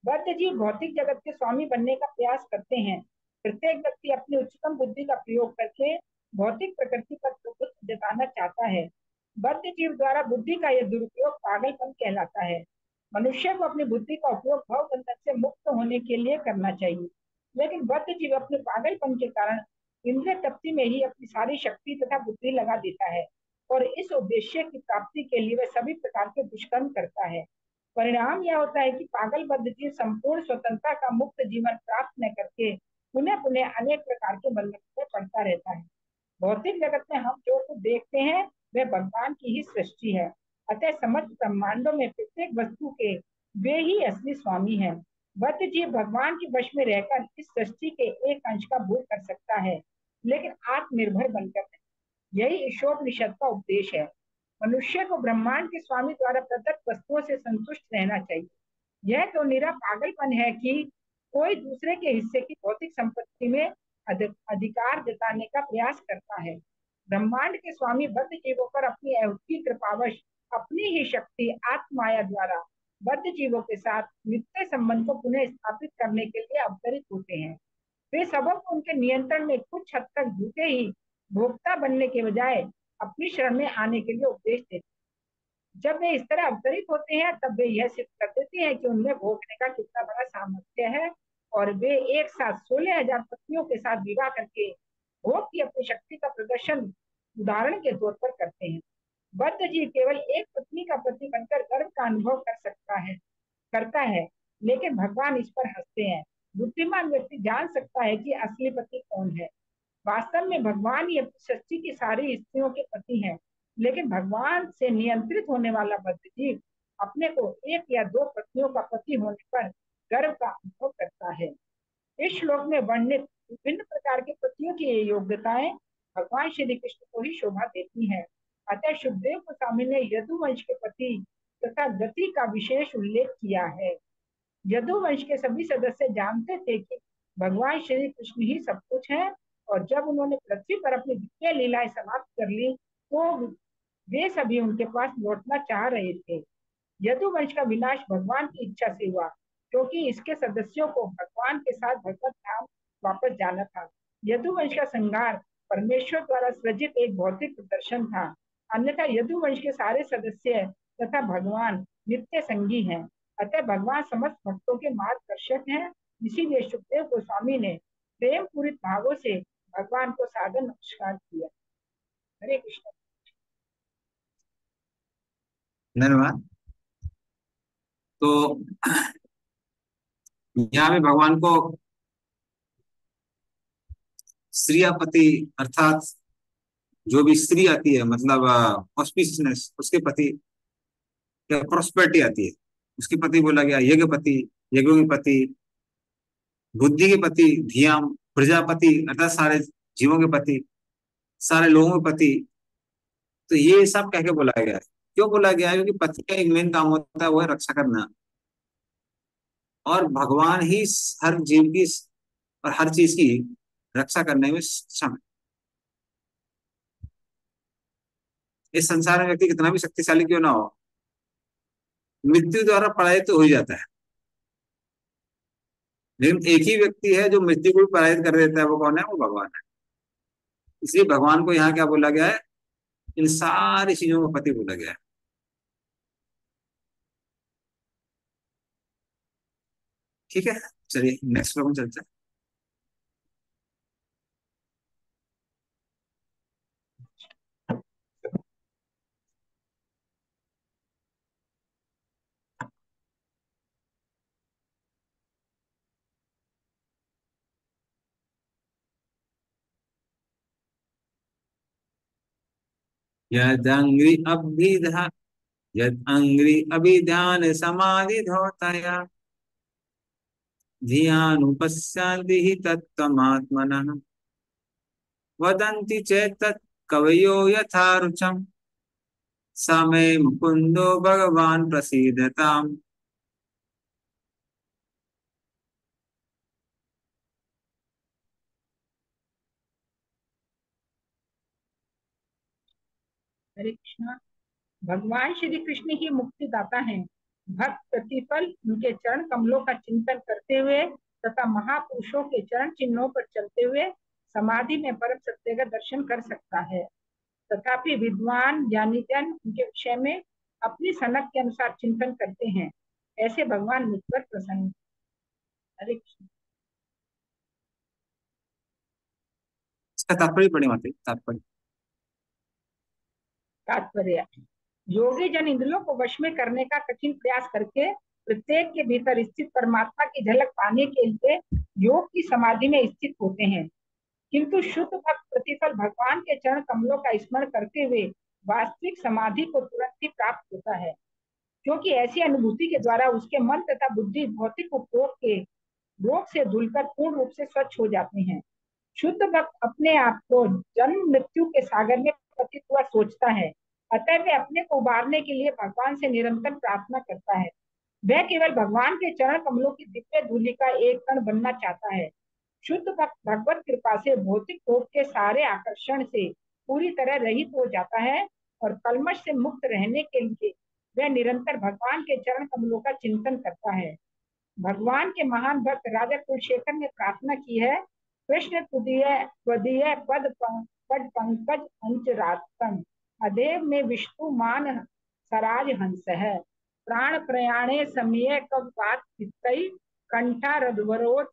बद्ध जीव भौतिक जगत के स्वामी बनने का प्रयास करते हैं। प्रत्येक व्यक्ति अपनी उच्चतम बुद्धि का प्रयोग करके भौतिक प्रकृति पर प्रभुत्व जताना चाहता है। बद्ध जीव द्वारा बुद्धि का यह दुरुपयोग पागलपन कहलाता है। मनुष्य को अपनी बुद्धि का उपयोग भव बंधन से मुक्त होने के लिए करना चाहिए, लेकिन बद्ध जीव अपने पागलपन के कारण इंद्रिय तृप्ति में ही अपनी सारी शक्ति तथा बुद्धि लगा देता है और इस उद्देश्य की प्राप्ति के लिए वह सभी प्रकार के दुष्कर्म करता है। परिणाम यह होता है कि पागल बद्ध जीव संपूर्ण स्वतंत्रता का मुक्त जीवन प्राप्त न करके पुनः पुनः अनेक प्रकार के बंधन में पड़ता रहता है। भौतिक जगत में हम जो कुछ देखते हैं वह भगवान की ही सृष्टि है। अतः समस्त ब्रह्मांडों में प्रत्येक वस्तु के वे ही असली स्वामी हैं। बद्ध जीव भगवान के वश में रहकर इस सृष्टि के एक अंश का भोग कर सकता है, लेकिन आत्मनिर्भर बनकर नहीं। यही ईशोपनिषद का उपदेश है। मनुष्य को ब्रह्मांड के स्वामी द्वारा प्रदत्त वस्तुओं से संतुष्ट रहना चाहिए। यह तो निरा पागलपन है कि कोई दूसरे के हिस्से की भौतिक संपत्ति में अधिकार जताने का प्रयास करता है। ब्रह्मांड के स्वामी बद्ध जीवों पर अपनी अवधि कृपावश अपनी ही शक्ति आत्माया द्वारा बद्ध जीवों के साथ नित्य संबंध को पुनः स्थापित करने के लिए अवतरित होते हैं। वे सबको उनके नियंत्रण में कुछ हद तक झूठे ही भोक्ता बनने के बजाय अपनी शरण में आने के लिए उपदेश देते हैं। जब वे इस तरह अवतरित होते हैं तब वे यह सिद्ध कर देते हैं कि उनमें भोगने का कितना बड़ा सामर्थ्य है और वे एक साथ 16,000 पत्नियों के साथ विवाह करके भोग की अपनी शक्ति का प्रदर्शन उदाहरण के तौर पर करते हैं। बद्ध जीव केवल एक पत्नी का पति बनकर गर्व का अनुभव करता है, लेकिन भगवान इस पर हंसते हैं। बुद्धिमान व्यक्ति जान सकता है कि असली पति कौन है। वास्तव में भगवान ही अपनी सृष्टि की सारी स्त्रियों के पति हैं, लेकिन भगवान से नियंत्रित होने वाला बद्ध जीव अपने को एक या दो पत्नियों का पति होने पर गर्व का अनुभव करता है। इस श्लोक में वर्णित विभिन्न प्रकार के पतियों की ये योग्यताएं भगवान श्री कृष्ण को ही शोभा देती हैं। अतः सुखदेव गोस्वामी ने यदुवंश के पति तथा गति का विशेष उल्लेख किया है। यदुवंश के सभी सदस्य जानते थे कि भगवान श्री कृष्ण ही सब कुछ है और जब उन्होंने पृथ्वी पर अपनी दिव्य लीलाएं समाप्त कर ली तो वे सभी उनके पास लौटना चाह रहे थे। यदुवंश का विनाश भगवान की इच्छा से हुआ, क्योंकि इसके सदस्यों को भगवान के साथ भगवत धाम वापस जाना था। यदुवंश का संहार परमेश्वर द्वारा सृजित एक भौतिक प्रदर्शन था, अन्यथा यदुवंश के सारे सदस्य तथा भगवान नित्य संगी हैं। अतः भगवान समस्त भक्तों के मार्गदर्शक हैं। इसीलिए सुखदेव गोस्वामी ने प्रेम पूरित भावों से भगवान को सादर नमस्कार किया। हरे कृष्ण। धन्यवाद। तो यहाँ पे भगवान को स्त्रियापति अर्थात जो भी स्त्री आती है, मतलब ऑस्पिशियसनेस, उसके पति, प्रोस्पेरिटी आती है, उसके पति बोला गया। यज्ञपति, यज्ञों के पति, बुद्धि के पति, धियाम, प्रजापति अर्थात सारे जीवों के पति, सारे लोगों के पति। तो ये सब कह के बोला गया है। क्यों बोला गया है? क्योंकि पति का एक मेन काम होता है वो है रक्षा करना, और भगवान ही हर जीव की और हर चीज की रक्षा करने में सक्षम है। इस संसार में व्यक्ति कितना भी शक्तिशाली क्यों ना हो, मृत्यु द्वारा पराजित तो हो ही जाता है। लेकिन एक ही व्यक्ति है जो मृत्यु को भी पराजित कर देता है, वो कौन है? वो भगवान है। इसलिए भगवान को यहाँ क्या बोला गया है? इन सारी चीजों का पति बोला गया है। ठीक है, चलिए नेक्स्ट श्लोक में चलते हैं। यदंग्रि अभिधान समाधि धौतया धियानुपश्यन्ति हि तत्त्वमात्मनः वदन्ति चेतत् कवयो यथा रुचम् स मे मुकुन्दो भगवान् प्रसीदताम्। हरे कृष्णा। भगवान श्री कृष्ण ही मुक्तिदाता हैं। भक्त प्रतिपल उनके चरण कमलों का चिंतन करते हुए तथा महापुरुषों के चरण चिन्हों पर चलते हुए समाधि में परम सत्य का दर्शन कर सकता है। तथापि विद्वान ज्ञानी जन उनके विषय में अपनी सनक के अनुसार चिंतन करते हैं। ऐसे भगवान मुझ पर प्रसन्न। हरे कृष्ण। इसका तात्पर्य पढ़े माते तात्पर्य। तात्पर्य, योगी जन इंद्रियों को वश में करने का कठिन प्रयास करके प्रत्येक के भीतर स्थित परमात्मा की झलक पाने के लिए योग की समाधि में स्थित होते हैं, किंतु शुद्ध भक्त प्रतिफल भगवान के चरण कमलों का स्मरण करते हुए वास्तविक समाधि को तुरंत ही प्राप्त होता है, क्योंकि ऐसी अनुभूति के द्वारा उसके मन तथा बुद्धि भौतिक उपयोग के रोग से धुलकर पूर्ण रूप से स्वच्छ हो जाते हैं। शुद्ध भक्त अपने आप को जन्म मृत्यु के सागर में पतित हुआ सोचता है, अतः वह अपने को उबारने के लिए भगवान से निरंतर प्रार्थना करता है। वह केवल भगवान के चरण कमलों की दिव्य धूलि का एक कण बनना चाहता है। शुद्ध भक्त भगवत कृपा से भौतिक भोग के सारे आकर्षण से पूरी तरह रहित हो जाता है और कलमश से मुक्त रहने के लिए वह निरंतर भगवान के चरण कमलों का चिंतन करता है। भगवान के महान भक्त राजा कुलशेखर ने प्रार्थना की है, कृष्ण त्वदीय पद पंकज अंचरातम अदेव में विष्णु मान सराज हंस है प्राण प्रयाणे समय कब बात चित्तई कंठा रधवरोध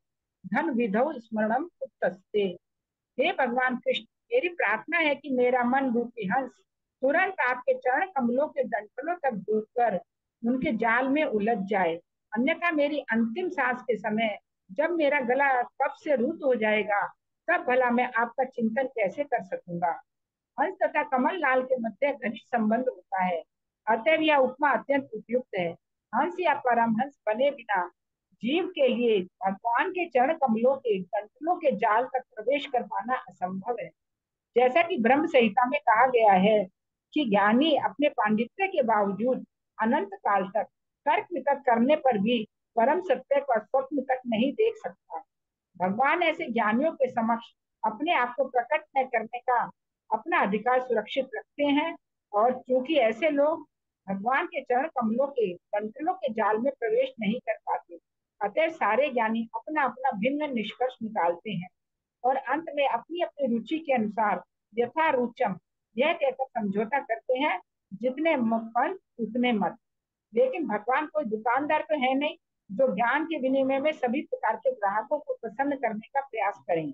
धन विधौ स्मरणम उत्तस्ते। हे भगवान कृष्ण, मेरी प्रार्थना है कि मेरा मन रूपी हंस तुरंत आपके चरण कमलों के डंठलों तक डूबकर उनके जाल में उलझ जाए, अन्यथा मेरी अंतिम सांस के समय जब मेरा गला कफ से रुत हो जाएगा तब भला मैं आपका चिंतन कैसे कर सकूंगा। हंस तथा कमल लाल के मध्य घनिष्ठ संबंध होता है, अतः यह उपमा अत्यंत उपयुक्त है। हंस या परमहंस बने बिना जीव के लिए भगवान के चरण कमलों के डंठलों के जाल तक प्रवेश कर पाना असंभव है। जैसा कि ब्रह्म संहिता में कहा गया है कि ज्ञानी अपने पांडित्य के बावजूद अनंत काल तक तर्क वितर्क करने पर भी परम सत्य को स्वप्न तक नहीं देख सकता। भगवान ऐसे ज्ञानियों के समक्ष अपने आप को प्रकट न करने का अपना अधिकार सुरक्षित रखते हैं, और क्योंकि ऐसे लोग भगवान के चरण कमलों के डंठलों के जाल में प्रवेश नहीं कर पाते, अतः सारे ज्ञानी अपना अपना भिन्न निष्कर्ष निकालते हैं और अंत में अपनी अपनी रुचि के अनुसार यथा रुचम यह कहकर समझौता करते हैं, जितने फल उतने मत। लेकिन भगवान कोई दुकानदार तो है नहीं जो ज्ञान के विनिमय में सभी प्रकार के ग्राहकों को प्रसन्न करने का प्रयास करें।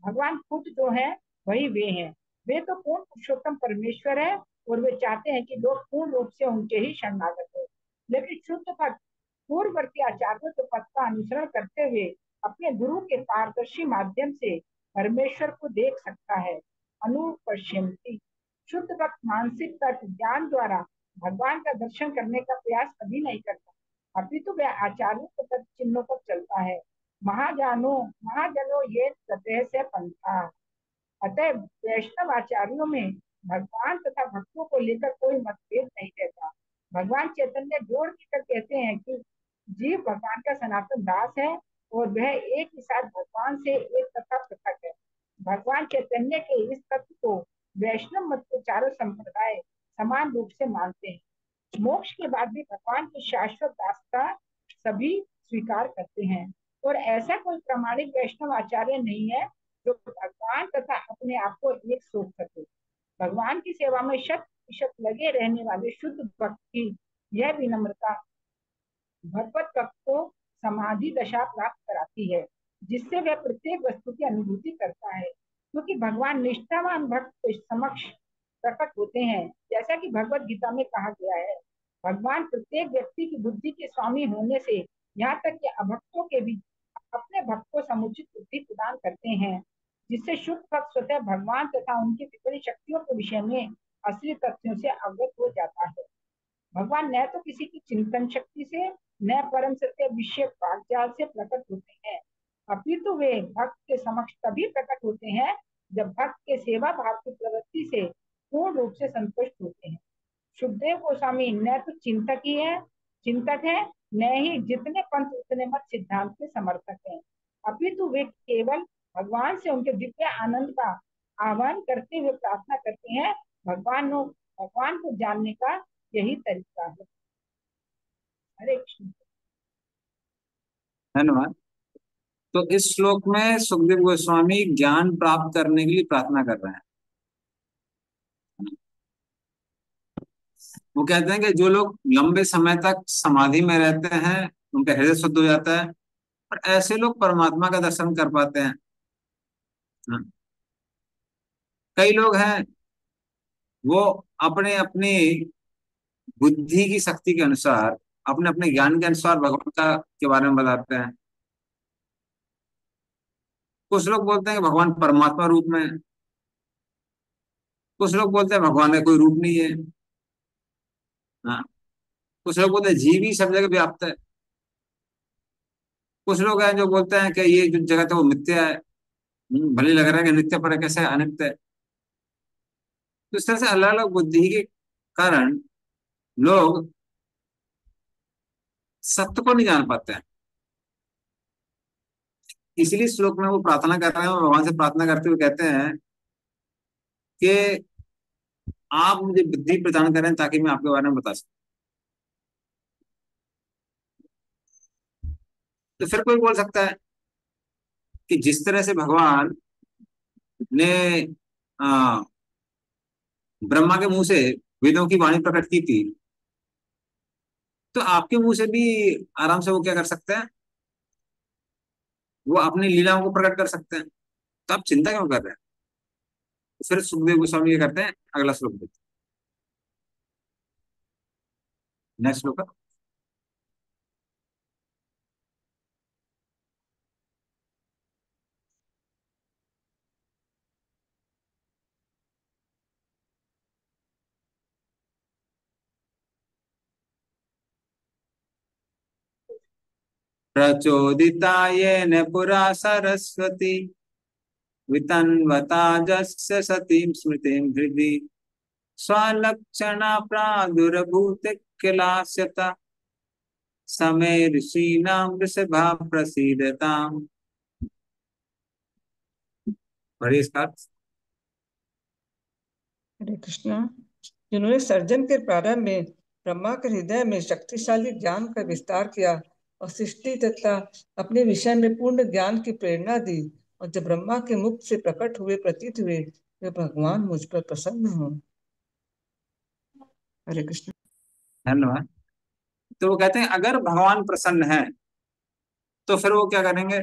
भगवान खुद जो है वही वे हैं। वे तो पूर्ण पुरुषोत्तम परमेश्वर है और वे चाहते हैं कि लोग पूर्ण रूप से उनके ही शरणागत हो। लेकिन शुद्ध भक्त पूर्ववर्ती आचार्यों के पथ का अनुसरण करते हुए अपने गुरु के पारदर्शी माध्यम से परमेश्वर को देख सकता है। अनुपश्यंती। शुद्ध भक्त मानसिक तर्क ज्ञान द्वारा भगवान का दर्शन करने का प्रयास कभी नहीं करता, अपितु वह आचार्यों के तर्क चिन्हों पर चलता है। महाजनो ये सतह से पंथा। अतः वैष्णव आचार्यों में भगवान तथा भक्तों को लेकर कोई मतभेद नहीं रहता। भगवान चैतन्य जोड़ देकर कहते हैं कि जीव भगवान का सनातन दास है और वह एक ही साथ भगवान से एक तथा पृथक है। भगवान चैतन्य के इस तत्व को वैष्णव मत के चारों संप्रदाय समान रूप से मानते हैं। मोक्ष के बाद भी भगवान की शाश्वत दासता सभी स्वीकार करते हैं और ऐसा कोई प्रामाणिक वैष्णव आचार्य नहीं है जो भगवान तथा अपने आप को एक सोच सके। भगवान की सेवा में शत प्रतिशत लगे रहने वाले शुद्ध भक्त की यह विनम्रता भगवत भक्त को समाधि दशा प्राप्त कराती है, जिससे वह प्रत्येक वस्तु की अनुभूति करता है, क्योंकि भगवान निष्ठावान भक्त के समक्ष प्रकट होते हैं। जैसा कि भगवत गीता में कहा गया है, भगवान प्रत्येक व्यक्ति की बुद्धि के स्वामी होने से यहाँ तक कि अभक्तों के भी अपने भक्त को समुचित बुद्धि प्रदान करते हैं, जिससे शुद्ध भक्त स्वतः भगवान तथा उनकी विपरीत शक्तियों के विषय में असली तथ्यों से अवगत हो जाता है। भगवान न तो किसी की चिंतन शक्ति से न परम सत्य विषय वाक्जाल से प्रकट होते हैं, अपितु वे भक्त के समक्ष तभी प्रकट होते हैं जब भक्त के सेवा भाव की प्रवृत्ति से पूर्ण रूप से संतुष्ट होते हैं। सुखदेव गोस्वामी न तो चिंतक है न ही जितने पंथ उतने मत सिद्धांत के समर्थक हैं, अपितु वे केवल भगवान से उनके दिव्य आनंद का आह्वान करते हुए प्रार्थना करते हैं, भगवान को जानने का यही तरीका है। हरे कृष्ण। धन्यवाद। तो इस श्लोक में सुखदेव गोस्वामी ज्ञान प्राप्त करने के लिए प्रार्थना कर रहे हैं। वो कहते हैं कि जो लोग लंबे समय तक समाधि में रहते हैं उनका हृदय शुद्ध हो जाता है, और ऐसे लोग परमात्मा का दर्शन कर पाते हैं। हाँ। कई लोग हैं वो अपने अपनी बुद्धि की शक्ति के अनुसार, अपने अपने ज्ञान के अनुसार भगवान का के बारे में बताते हैं। कुछ लोग बोलते हैं कि भगवान परमात्मा रूप में है। कुछ लोग बोलते हैं भगवान का कोई रूप नहीं है। हाँ। कुछ लोग बोलते हैं जीव ही सब जगह व्याप्त है। कुछ लोग हैं जो बोलते हैं कि ये जो जगत है वो मिथ्या है। भले लग रहा है कि नित्य, पर कैसे अनित्य है। तो इस तरह से अलग अलग बुद्धि के कारण लोग सत्य को नहीं जान पाते हैं। इसीलिए श्लोक में वो प्रार्थना कर रहे हैं और भगवान से प्रार्थना करते हुए कहते हैं कि आप मुझे बुद्धि प्रदान करें ताकि मैं आपके बारे में बता सकूं। तो फिर कोई बोल सकता है कि जिस तरह से भगवान ने आ, ब्रह्मा के मुंह से वेदों की वाणी प्रकट की थी, तो आपके मुंह से भी आराम से वो क्या कर सकते हैं, वो अपनी लीलाओं को प्रकट कर सकते हैं। तो आप चिंता क्यों कर रहे हैं? तो फिर सुखदेव गोस्वामी ये करते हैं, अगला श्लोक देखते हैं। नेक्स्ट श्लोक। प्रचोदिता येन पुरा सरस्वती वितन्वता जस्य सतीं स्मृतिं हृदि स्वलक्षणा प्रादुर्भूत किलास्यता समे ऋषीणां वृषभा प्रसीदताम्। पढ़िए इसका अर्थ। हरे कृष्णा। जिन्होंने सर्जन के प्रारंभ में ब्रह्मा के हृदय में शक्तिशाली ज्ञान का विस्तार किया और सृष्टि तथा अपने विषय में पूर्ण ज्ञान की प्रेरणा दी, और जब ब्रह्मा के मुख से प्रकट हुए प्रतीत हुए, वे भगवान मुझ पर प्रसन्न हो। हरे कृष्ण। धन्यवाद। तो वो कहते हैं अगर भगवान प्रसन्न है तो फिर वो क्या करेंगे?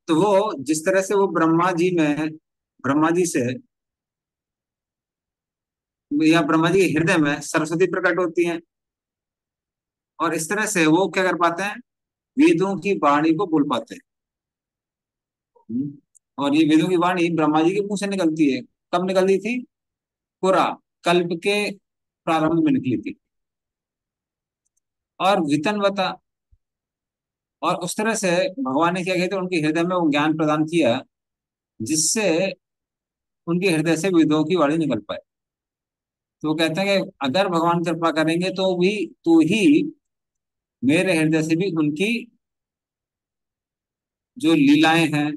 तो वो जिस तरह से वो ब्रह्मा जी से या ब्रह्मा जी के हृदय में सरस्वती प्रकट होती हैं, और इस तरह से वो क्या कर पाते हैं, वेदों की वाणी को बोल पाते हैं। और ये वेदों की वाणी ब्रह्मा जी के मुंह से निकलती है। कब निकलती थी? पूरा कल्प के प्रारंभ में निकली थी। और वितनवता, और उस तरह से भगवान ने क्या किया था, उनके हृदय में वो ज्ञान प्रदान किया जिससे उनके हृदय से वेदों की वाणी निकल पाए। तो वो कहते हैं कि अगर भगवान कृपा करेंगे तो ही मेरे हृदय से भी उनकी जो लीलाएं हैं,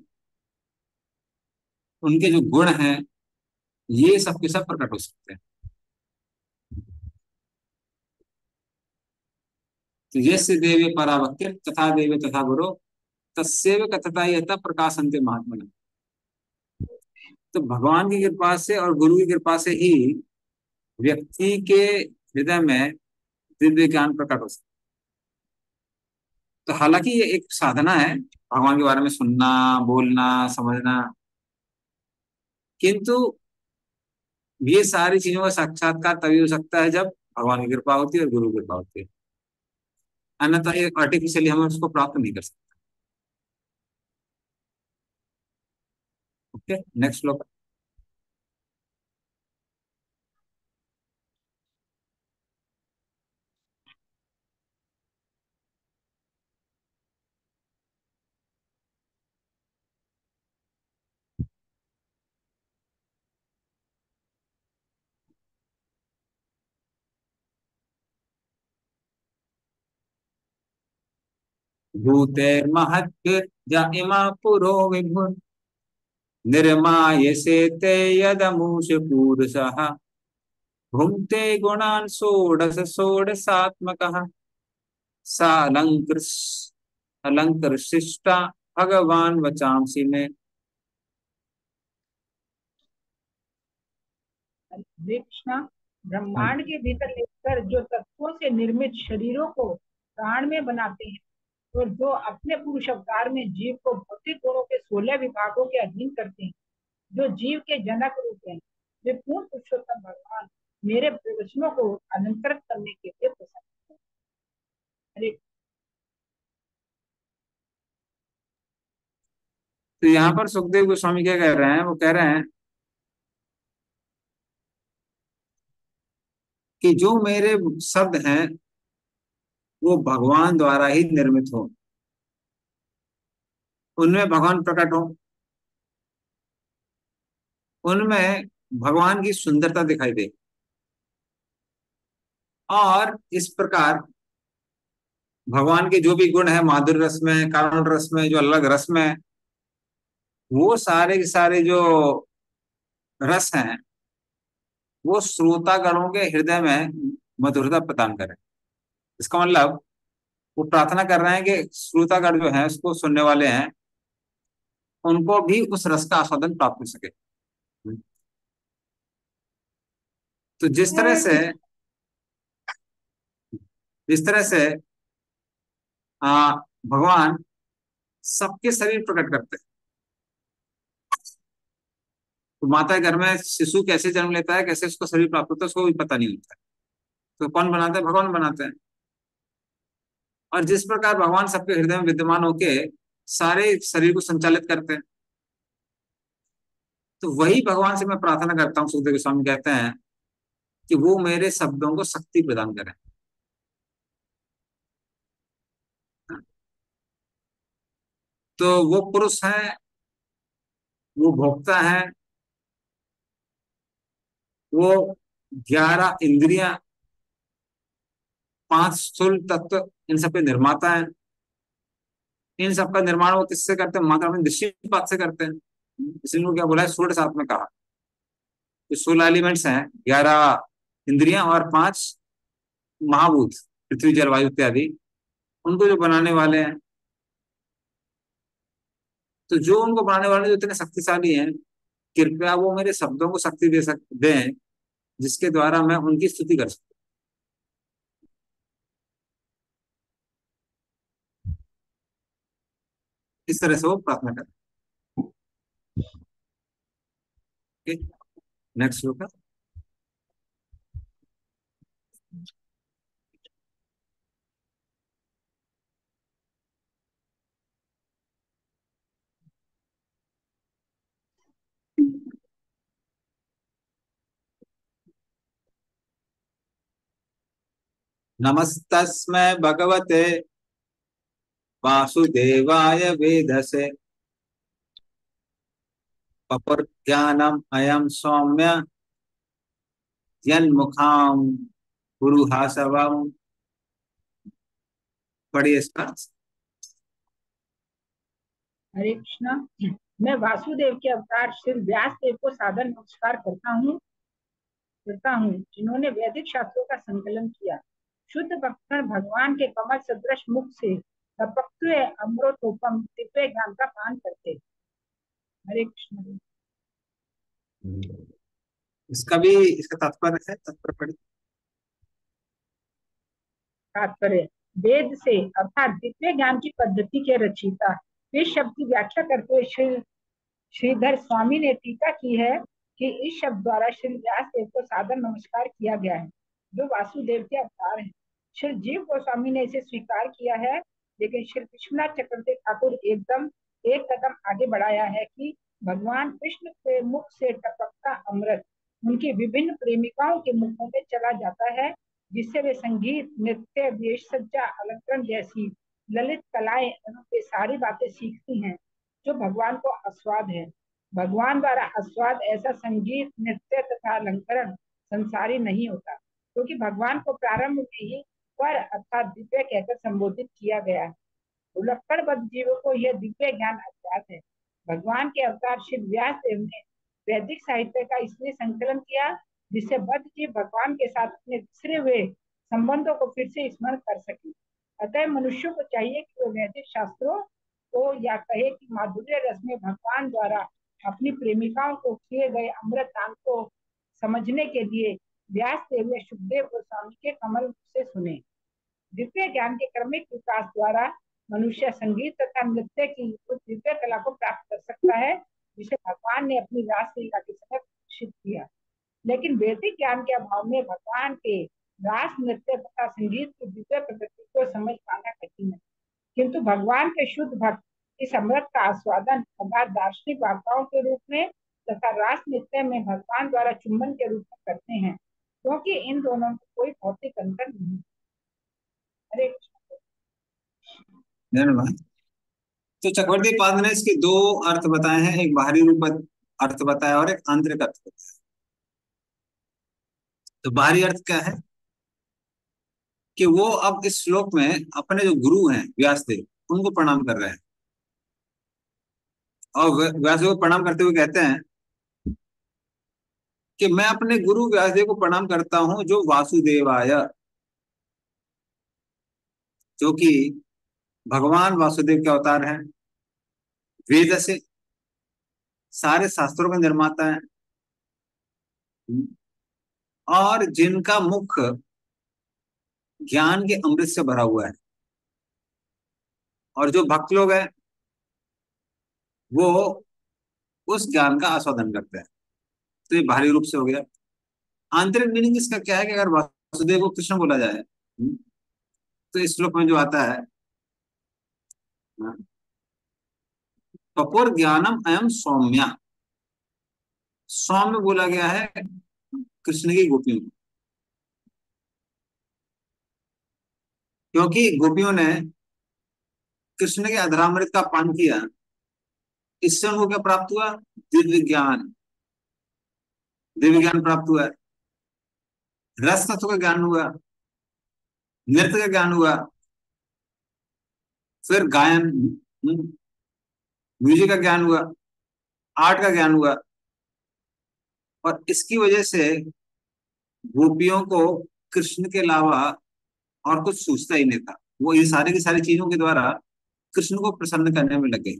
उनके जो गुण हैं, ये सब के सब प्रकट हो सकते हैं। तो यस्य देवे पराभक्ति तथा देवे तथा गुरु तस्यैव कथता यथा प्रकाशन्ते महात्मा। तो भगवान की कृपा से और गुरु की कृपा से ही व्यक्ति के हृदय में दिव्य ज्ञान प्रकट हो सकता है। तो हालांकि ये एक साधना है, भगवान के बारे में सुनना, बोलना, समझना, किंतु ये सारी चीजों का साक्षात्कार तभी हो सकता है जब भगवान की कृपा होती है और गुरु की कृपा होती है। अन्यथा ये आर्टिफिशियली हम उसको प्राप्त नहीं कर सकते। ओके, नेक्स्ट श्लोक। भूतेर्महद्भिर् य इमा पुरो विभुन् निर्मायसे ते यदमुष पूरुषः भुङ्क्ते गुणान् षोडश षोडशात्मकः सा अलङ्कृष्टा भगवान् वचांसि मे। हरे कृष्णा। ब्रह्मांड के भीतर लेकर जो तत्वों से निर्मित शरीरों को प्राण में बनाते हैं और जो अपने पुरुष अवतार में जीव को भौतिक गुणों के 16 विभागों के अधीन करते हैं, जो जीव के जनक रूप हैं, वे पूर्ण पुरुषोत्तम भगवान मेरे प्रवचनों को अलंकृत करने के लिए प्रसन्न हैं। हरे। तो यहाँ पर सुखदेव गोस्वामी क्या कह रहे हैं? वो कह रहे हैं कि जो मेरे शब्द हैं वो भगवान द्वारा ही निर्मित हो, उनमें भगवान प्रकट हो, उनमें भगवान की सुंदरता दिखाई दे, और इस प्रकार भगवान के जो भी गुण है माधुर्य रस में, कारुण्य रस में, जो अलग रस में, वो सारे के सारे जो रस हैं वो श्रोतागणों के हृदय में मधुरता प्रदान करें। इसका मतलब वो प्रार्थना कर रहे हैं कि श्रोतागण जो है, उसको सुनने वाले हैं, उनको भी उस रस का आस्वादन प्राप्त हो सके। तो जिस तरह से भगवान सबके शरीर प्रकट करते हैं, तो माता के घर में शिशु कैसे जन्म लेता है, कैसे उसको शरीर प्राप्त होता है, उसको भी पता नहीं होता है। तो कौन बनाते हैं? भगवान बनाते हैं। और जिस प्रकार भगवान सबके हृदय में विद्यमान होके सारे शरीर को संचालित करते हैं, तो वही भगवान से मैं प्रार्थना करता हूँ, सुखदेव गोस्वामी कहते हैं, कि वो मेरे शब्दों को शक्ति प्रदान करें। तो वो पुरुष है, वो भोक्ता है, वो 11 इंद्रियां, 5 स्थूल तत्व, इन सब के निर्माता है। इन सबका निर्माण वो किससे करते हैं? माता अपने दृष्टिपात से करते हैं। इसलिए उनको क्या बोला है? 16 सात में कहा। तो 16 एलिमेंट्स हैं, 11 इंद्रियां और 5 महाभूत, पृथ्वी जल वायु इत्यादि, उनको जो बनाने वाले हैं। तो जो उनको बनाने वाले जो इतने शक्तिशाली हैं, कृपया वो मेरे शब्दों को शक्ति दें, जिसके द्वारा मैं उनकी स्तुति कर सकूं। इस तरह से वो प्रार्थना करें। नेक्स्ट श्लोक है। नमस्तस्मै भगवते वासुदेवाय वेधसे पपुर्ज्ञानम् अयं सौम्य यन्मुखां पुरुहासवम्। पढ़िए इसका। हरे कृष्णा। मैं वासुदेव के अवतार श्री व्यास देव को सादर नमस्कार करता हूँ, जिन्होंने वैदिक शास्त्रों का संकलन किया। शुद्ध भक्तगण भगवान के कमल सदृश मुख से टपकते अमृतोपम दिव्य ज्ञान का पान करते। हरे कृष्ण। इसका भी, इसका तात्पर्य है, तात्पर्य पढ़िए। तात्पर्य, वेद से अर्थात दिव्य ज्ञान की पद्धति के रचयिता इस शब्द की व्याख्या करते हुए श्रीधर स्वामी ने टीका की है कि इस शब्द द्वारा श्री व्यास देव को सादर नमस्कार किया गया है, जो वासुदेव के अवतार हैं। श्री जीव गोस्वामी ने इसे स्वीकार किया है, लेकिन श्री विश्वनाथ चक्रवर्ती ठाकुर एकदम एक कदम आगे बढ़ाया है कि भगवान कृष्ण के मुख से टपकता अमृत उनकी विभिन्न प्रेमिकाओं के मुखों में चला जाता है, जिससे वे संगीत, नृत्य, वेश सज्जा, अलंकरण जैसी ललित कलाएं वे सारी बातें सीखती हैं जो भगवान को आस्वाद है। भगवान द्वारा आस्वाद ऐसा संगीत, नृत्य तथा अलंकरण संसारी नहीं होता, क्योंकि भगवान को प्रारंभ में ही पर अर्थात दिव्य कहकर संबोधित किया गया है। भुलक्कड़बद्ध जीवों को यह दिव्य ज्ञान अज्ञात है। भगवान के अवतार श्री व्यास देव ने वैदिक साहित्य का इसलिए संकलन किया जिससे बद्ध जीव भगवान के साथ अपने बिछड़े हुए संबंधों को फिर से स्मरण कर सके। अतः मनुष्यों को चाहिए कि वो वैदिक शास्त्रों को या कहे कि माधुर्य रस में भगवान द्वारा अपनी प्रेमिकाओं को किए गए अमृत दान को समझने के लिए व्यास देव या सुखदेव गोस्वामी के कमल से सुने। दिव्य ज्ञान के क्रमिक विकास द्वारा मनुष्य संगीत तथा नृत्य की उस दिव्य कला को प्राप्त कर सकता है जिसे भगवान ने अपनी रासलीला के समय प्रदर्शित किया। लेकिन वैदिक ज्ञान के अभाव में भगवान के रास नृत्य तथा संगीत की दिव्य प्रकृति को समझ पाना कठिन है, किंतु भगवान के शुद्ध भक्त इस अमृत का आस्वादन अर्थात दार्शनिक वार्ताओं के रूप में तथा रास नृत्य में भगवान द्वारा चुंबन के रूप में करते हैं, क्योंकि इन दोनों में कोई भौतिक अंतर नहीं। हरे धन्यवाद। तो चक्रवर्ती पाद ने इसके दो अर्थ बताए हैं, एक बाहरी रूप अर्थ बताया और एक आंतरिक अर्थ बताया। तो बाहरी अर्थ क्या है कि वो अब इस श्लोक में अपने जो गुरु हैं व्यासदेव उनको प्रणाम कर रहे हैं और व्यासदेव को प्रणाम करते हुए कहते हैं कि मैं अपने गुरु व्यासदेव को प्रणाम करता हूं जो वासुदेवाय, जो कि भगवान वासुदेव के अवतार हैं, वेद से सारे शास्त्रों के निर्माता हैं और जिनका मुख ज्ञान के अमृत से भरा हुआ है। और जो भक्त लोग हैं वो उस ज्ञान का आस्वादन करते हैं। तो ये बाहरी रूप से हो गया। आंतरिक मीनिंग इसका क्या है कि अगर वासुदेव को कृष्ण बोला जाए तो इस श्लोक में जो आता है कपूर ज्ञानम अयम सौम्या, सौम्य बोला गया है कृष्ण की गोपियों को, क्योंकि गोपियों ने कृष्ण के अधरामृत का पान किया। इससे उनको क्या प्राप्त हुआ? दिव्य ज्ञान, दिव्य ज्ञान प्राप्त हुआ, रस तत्व का ज्ञान हुआ, नृत्य का ज्ञान हुआ, फिर गायन म्यूजिक का ज्ञान हुआ, आर्ट का ज्ञान हुआ। और इसकी वजह से गोपियों को कृष्ण के अलावा और कुछ सूझता ही नहीं था। वो ये सारी की सारी चीजों के द्वारा कृष्ण को प्रसन्न करने में लगे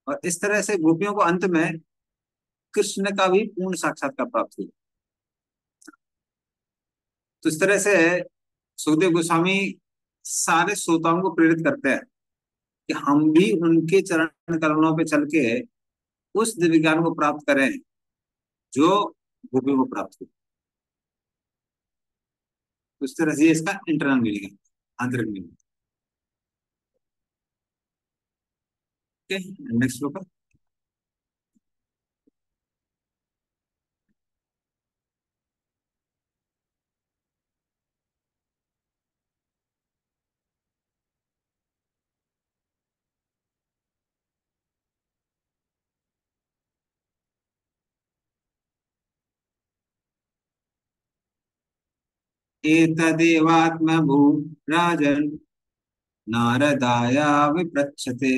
और इस तरह से गोपियों को अंत में कृष्ण का भी पूर्ण साक्षात्कार प्राप्त हुआ। तो इस तरह से सुखदेव गोस्वामी सारे श्रोताओं को प्रेरित करते हैं कि हम भी उनके चरण कमलों पे चल के उस दिव्य ज्ञान को प्राप्त करें जो गोपियों को प्राप्त हुआ। तो इस तरह से इसका इंटरनल मीनिंग है, आंतरिक मीनिंग। नेक्स्ट श्लोक। एतदेवात्मभू राजन् नारदाया विपृच्छते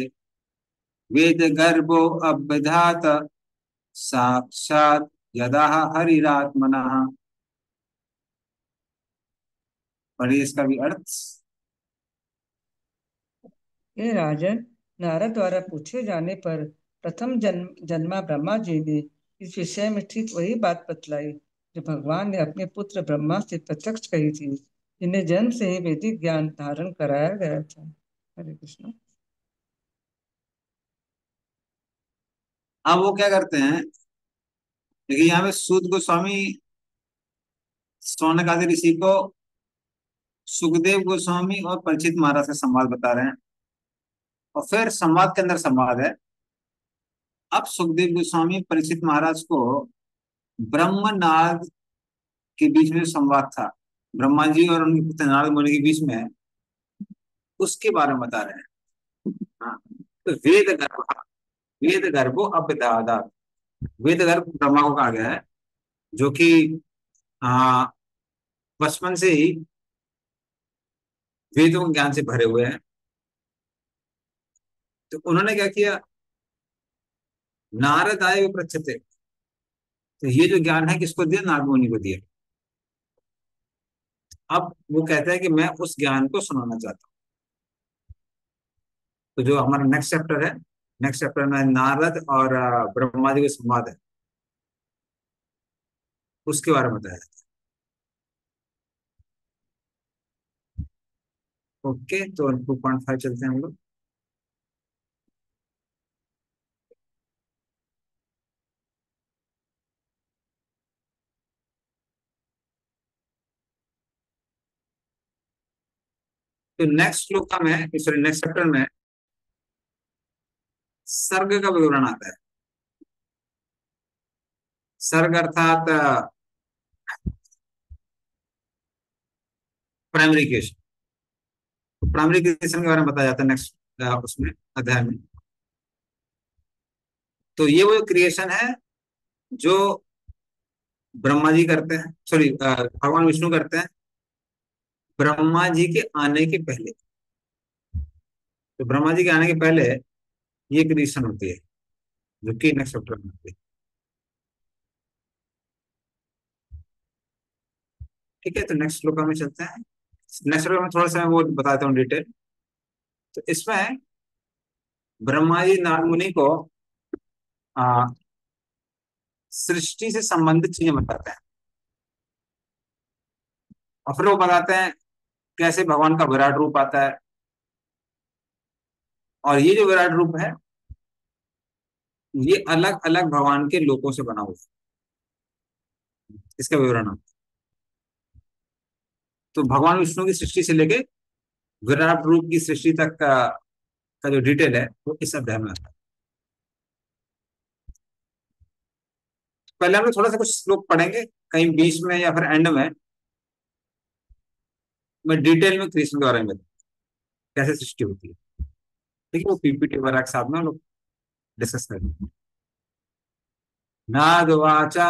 वेद गर्भो अभ्यधात साक्षात यदा हरिरात्मनः। पढ़िए इसका भी अर्थ। ये राजन, नारद द्वारा पूछे जाने पर प्रथम जन्मा ब्रह्मा जी ने इस विषय में ठीक वही बात बतलाई जो भगवान ने अपने पुत्र ब्रह्मा से प्रत्यक्ष कही थी, जिन्हें जन्म से ही वैदिक ज्ञान धारण कराया गया था। हरे कृष्ण। अब वो क्या करते हैं, देखिए यहाँ पे सूत गोस्वामी शौनक आदि ऋषि को सुखदेव गोस्वामी और परीक्षित महाराज का संवाद बता रहे हैं और फिर संवाद के अंदर संवाद है। अब सुखदेव गोस्वामी परीक्षित महाराज को ब्रह्म नारद के बीच में संवाद था, ब्रह्मा जी और उनके पुत्र नारद मुनि के बीच में, उसके बारे में बता रहे हैं। हाँ, तो वेद गर्भो अभ्यधाता, वेद गर्भ ब्रह्मा को कहा गया है जो कि बचपन से ही वेदों के ज्ञान से भरे हुए हैं। तो उन्होंने क्या किया नारदाय पृच्छते। तो ये जो ज्ञान है किसको दिया? नारद मुनि को दिया। अब वो कहता है कि मैं उस ज्ञान को सुनाना चाहता हूँ। तो जो हमारा नेक्स्ट चैप्टर है, नेक्स्ट चैप्टर में नारद और ब्रह्मा जी का संवाद है, उसके बारे में बताया। ओके, तो 2.5 चलते हैं हम लोग। तो नेक्स्ट श्लोक में, सॉरी नेक्स्ट चैप्टर में सर्ग का विवरण आता है। सर्ग अर्थात प्राइमरी क्रिएशन। तो प्राइमरी क्रिएशन के बारे में बताया जाता है नेक्स्ट उसमें अध्याय में। तो ये वो क्रिएशन है जो ब्रह्मा जी करते हैं, सॉरी भगवान विष्णु करते हैं ब्रह्मा जी के आने के पहले। तो ब्रह्मा जी के आने के पहले ये क्रिएशन होती है, जो कि नेक्स्ट चैप्टर में होती है। ठीक है, तो नेक्स्ट श्लोक में चलते हैं। नेक्स्ट श्लोक में थोड़ा सा मैं वो बताता हूँ डिटेल। तो इसमें ब्रह्मा जी नारद मुनि को आ, सृष्टि से संबंधित चीजें बताते हैं, और फिर वो बताते हैं कैसे भगवान का विराट रूप आता है। और ये जो विराट रूप है ये अलग अलग भगवान के लोकों से बना हुआ है, इसका विवरण है। तो भगवान विष्णु की सृष्टि से लेके विराट रूप की सृष्टि तक का जो डिटेल है वो इस अध्याय में आता है। पहले हम लोग थोड़ा सा कुछ श्लोक पढ़ेंगे, कहीं बीच में या फिर एंड में मैं डिटेल में कृष्ण के बारे में कैसे सृष्टि होती है। ठीक है, वो पीपीटी वगैरह के साथ में हम लोग डिस्कस करेंगे। नादवाचा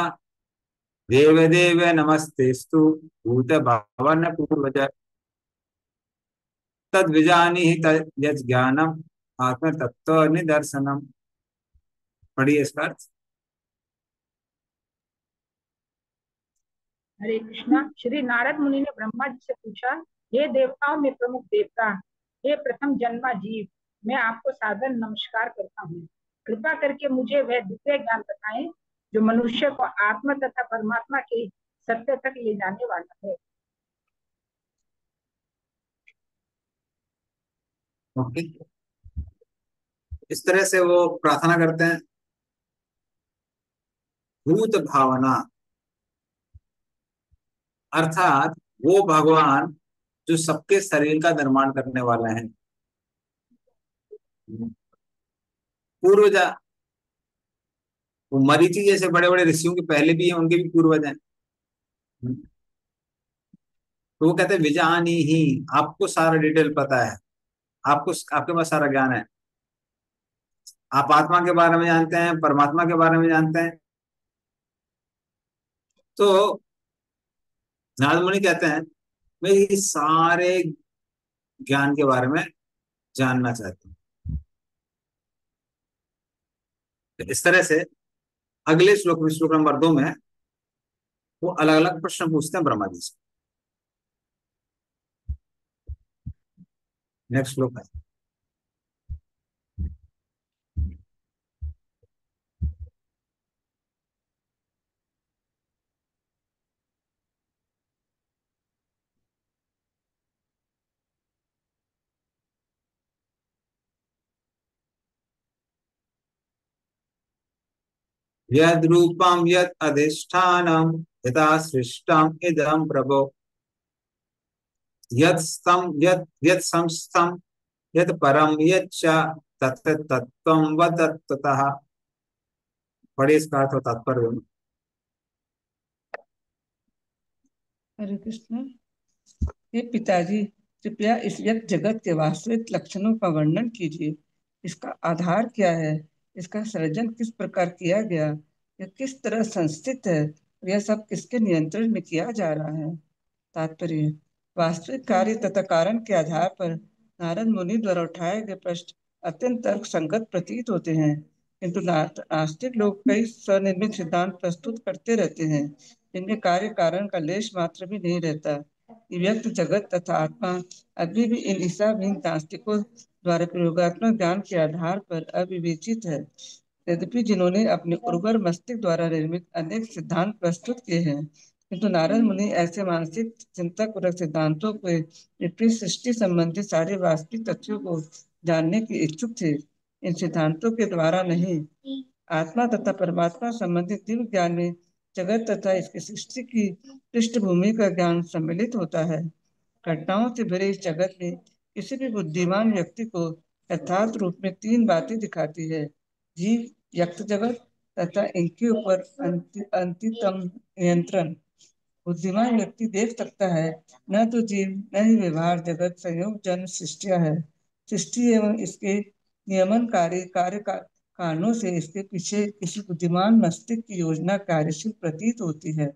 देवदेव नमस्तेस्तु भूत भावन पूर्वज तद विजानी यज ज्ञानम आत्म तत्व निदर्शनम। पढ़िए इसका अर्थ। हरे कृष्णा। श्री नारद मुनि ने ब्रह्मा जी से पूछा, हे देवताओं में प्रमुख देवता, हे प्रथम जन्मा जीव, मैं आपको सादर नमस्कार करता हूँ। कृपा करके मुझे वह दिव्य ज्ञान बताएं जो मनुष्य को आत्मा तथा परमात्मा के सत्य तक ले जाने वाला है। ओके, इस तरह से वो प्रार्थना करते हैं। भूत भावना अर्थात वो भगवान जो सबके शरीर का निर्माण करने वाला है। पूर्वज, वो मरीचि जैसे बड़े बड़े ऋषियों के पहले भी हैं, उनके भी पूर्वज हैं। तो वो कहते हैं विजानी ही, आपको सारा डिटेल पता है, आपको आपके पास सारा ज्ञान है, आप आत्मा के बारे में जानते हैं, परमात्मा के बारे में जानते हैं। तो नारद मुनि कहते हैं मैं ये सारे ज्ञान के बारे में जानना चाहता हूँ। तो इस तरह से अगले श्लोक में, श्लोक नंबर 2 में वो अलग अलग प्रश्न पूछते हैं ब्रह्मा जी से। नेक्स्ट श्लोक है। यद रूपम यद अधिष्ठानम यदा सृष्टम इदम प्रभो यद स्तम यद यद संस्थम यद परम यच्च तत् तत्त्वं वद ततः। बड़े इसका अर्थ और तात्पर्य। हरे कृष्ण। हे पिताजी, कृपया इस व्यक्त जगत के वास्तविक लक्षणों का वर्णन कीजिए। इसका आधार क्या है? इसका सृजन किस प्रकार किया गया? यह किस तरह संस्थित है? यह सब किसके नियंत्रण में किया जा रहा है? तात्पर्य: वास्तविक कार्य तथा कारण के आधार पर नारद मुनि द्वारा उठाए गए प्रश्न अत्यंत तर्क संगत प्रतीत होते हैं। किंतु नास्तिक लोग कई स्वनिर्मित सिद्धांत प्रस्तुत करते रहते हैं जिनके कार्य कारण का लेश मात्र भी नहीं रहता। व्यक्त जगत तथा आत्मा अभी भी इन ईसाविहीन नास्तिकों द्वारा प्रयोगात्मक ज्ञान के आधार पर अविवेचित है। यद्यपि जिन्होंने अपने उर्वर मस्तिष्क द्वारा निर्मित अनेक सिद्धांत प्रस्तुत किए हैं, किंतु नारद मुनि ऐसे मानसिक चिंतक सिद्धांतों के विपरीत सृष्टि संबंधी सारे वास्तविक तथ्यों को जानने के इच्छुक थे। इन सिद्धांतों के द्वारा नहीं, आत्मा तथा परमात्मा संबंधित दिव्य ज्ञान में जगत तथा इसकी सृष्टि की पृष्ठभूमि का ज्ञान सम्मिलित होता है। घटनाओं से भरे इस जगत में किसी भी बुद्धिमान व्यक्ति को यथार्थ रूप में तीन बातें दिखाती है: जीव, व्यक्त जगत तथा इनके ऊपर अंतितम नियंत्रण। बुद्धिमान व्यक्ति देख सकता है न तो जीव न ही व्यवहार जगत संयोग जन्म सृष्टिया है। सृष्टि एवं इसके नियमनकारी कारणों से इसके पीछे किसी बुद्धिमान मस्तिष्क की योजना कार्यशील प्रतीत होती है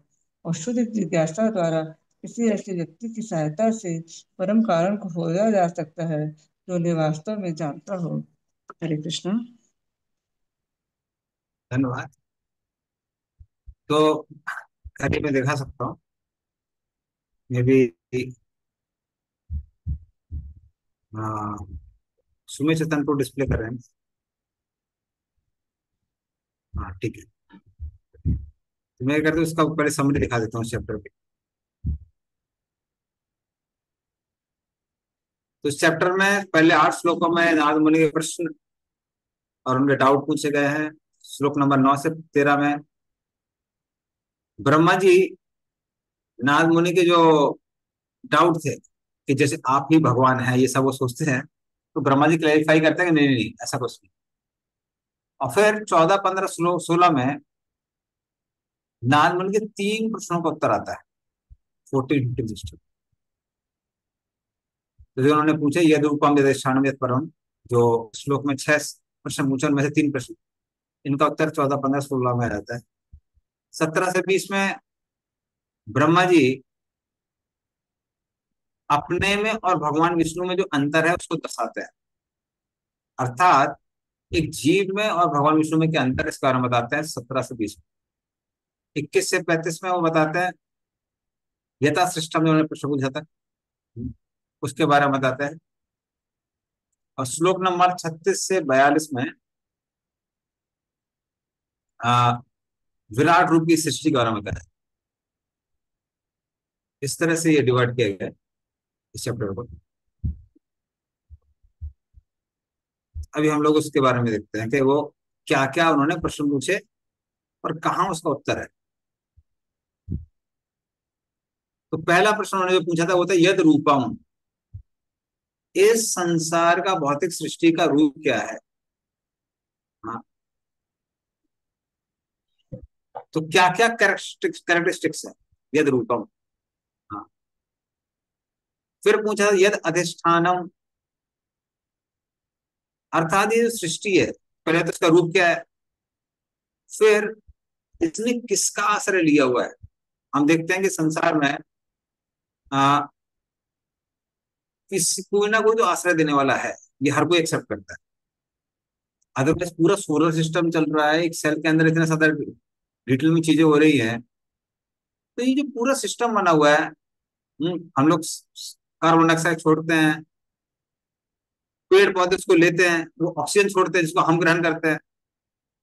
और शुद्ध जिज्ञासा द्वारा किसी ऐसे व्यक्ति की सहायता से परम कारण को खोजा जा सकता है जो उन्हें वास्तव में जानता हो। हरे कृष्ण। धन्यवाद। तो आगे मैं दिखा सकता हूँ, मे भी सुमेश चेतन को डिस्प्ले कर रहे हैं। हाँ ठीक है, तो मैं करते उसका पहले समरी दिखा देता हूँ चैप्टर पे। तो इस चैप्टर में पहले 8 श्लोकों में नारद मुनि के प्रश्न और उनके डाउट पूछे गए हैं। श्लोक नंबर 9 से 13 में ब्रह्मा जी नारद मुनि के जो डाउट थे कि जैसे आप ही भगवान हैं, ये सब वो सोचते हैं, तो ब्रह्मा जी क्लैरिफाई करते हैं कि नहीं नहीं नहीं, ऐसा कुछ नहीं। और फिर 14, 15, 16 में नारद मुनि के 3 प्रश्नों का उत्तर आता है। 14, 15, 16 तो जो उन्होंने पूछे यद रूपम यदेष्ठानम यद परम, जो श्लोक में 6 प्रश्न पूछे उनमें से 3 प्रश्न, इनका उत्तर 14, 15, 16 में आ जाता है। 17 से 20 में ब्रह्मा जी अपने में और भगवान विष्णु में जो अंतर है उसको दर्शाते हैं। अर्थात एक जीव में और भगवान विष्णु में क्या अंतर है, इस बारे में बताते हैं 17 से 20 में। 21 से 35 में वो बताते हैं यथा सृष्टम, जो उन्होंने प्रश्न पूछा था उसके बारे में बताते हैं। और श्लोक नंबर 36 से 42 में आ, विराट रूप की सृष्टि के बारे में बताया। इस तरह से ये डिवाइड किया गया है इस चैप्टर को। अभी हम लोग उसके बारे में देखते हैं कि वो क्या क्या उन्होंने प्रश्न पूछे और कहाँ उसका उत्तर है। तो पहला प्रश्न उन्होंने जो पूछा था वो था यद रूपम, इस संसार का भौतिक सृष्टि का रूप क्या है। हाँ, तो क्या क्या कैरेक्टरिस्टिक्स है यद रूपम। हाँ, फिर पूछा यद अधिष्ठानम, अर्थात ये जो सृष्टि है पहले तो इसका रूप क्या है, फिर इसने किसका आश्रय लिया हुआ है। हम देखते हैं कि संसार में आ, किसी कोई ना कोई तो आश्रय देने वाला है, ये हर कोई एक्सेप्ट करता है। अदरवाइज पूरा सोलर सिस्टम चल रहा है, एक सेल के अंदर इतने ज्यादा डिटेल में चीजें हो रही हैं, तो ये जो पूरा सिस्टम बना हुआ है, हम लोग कार्बन डाइऑक्साइड छोड़ते हैं, पेड़ पौधे उसको लेते हैं, वो ऑक्सीजन छोड़ते हैं जिसको हम ग्रहण करते हैं।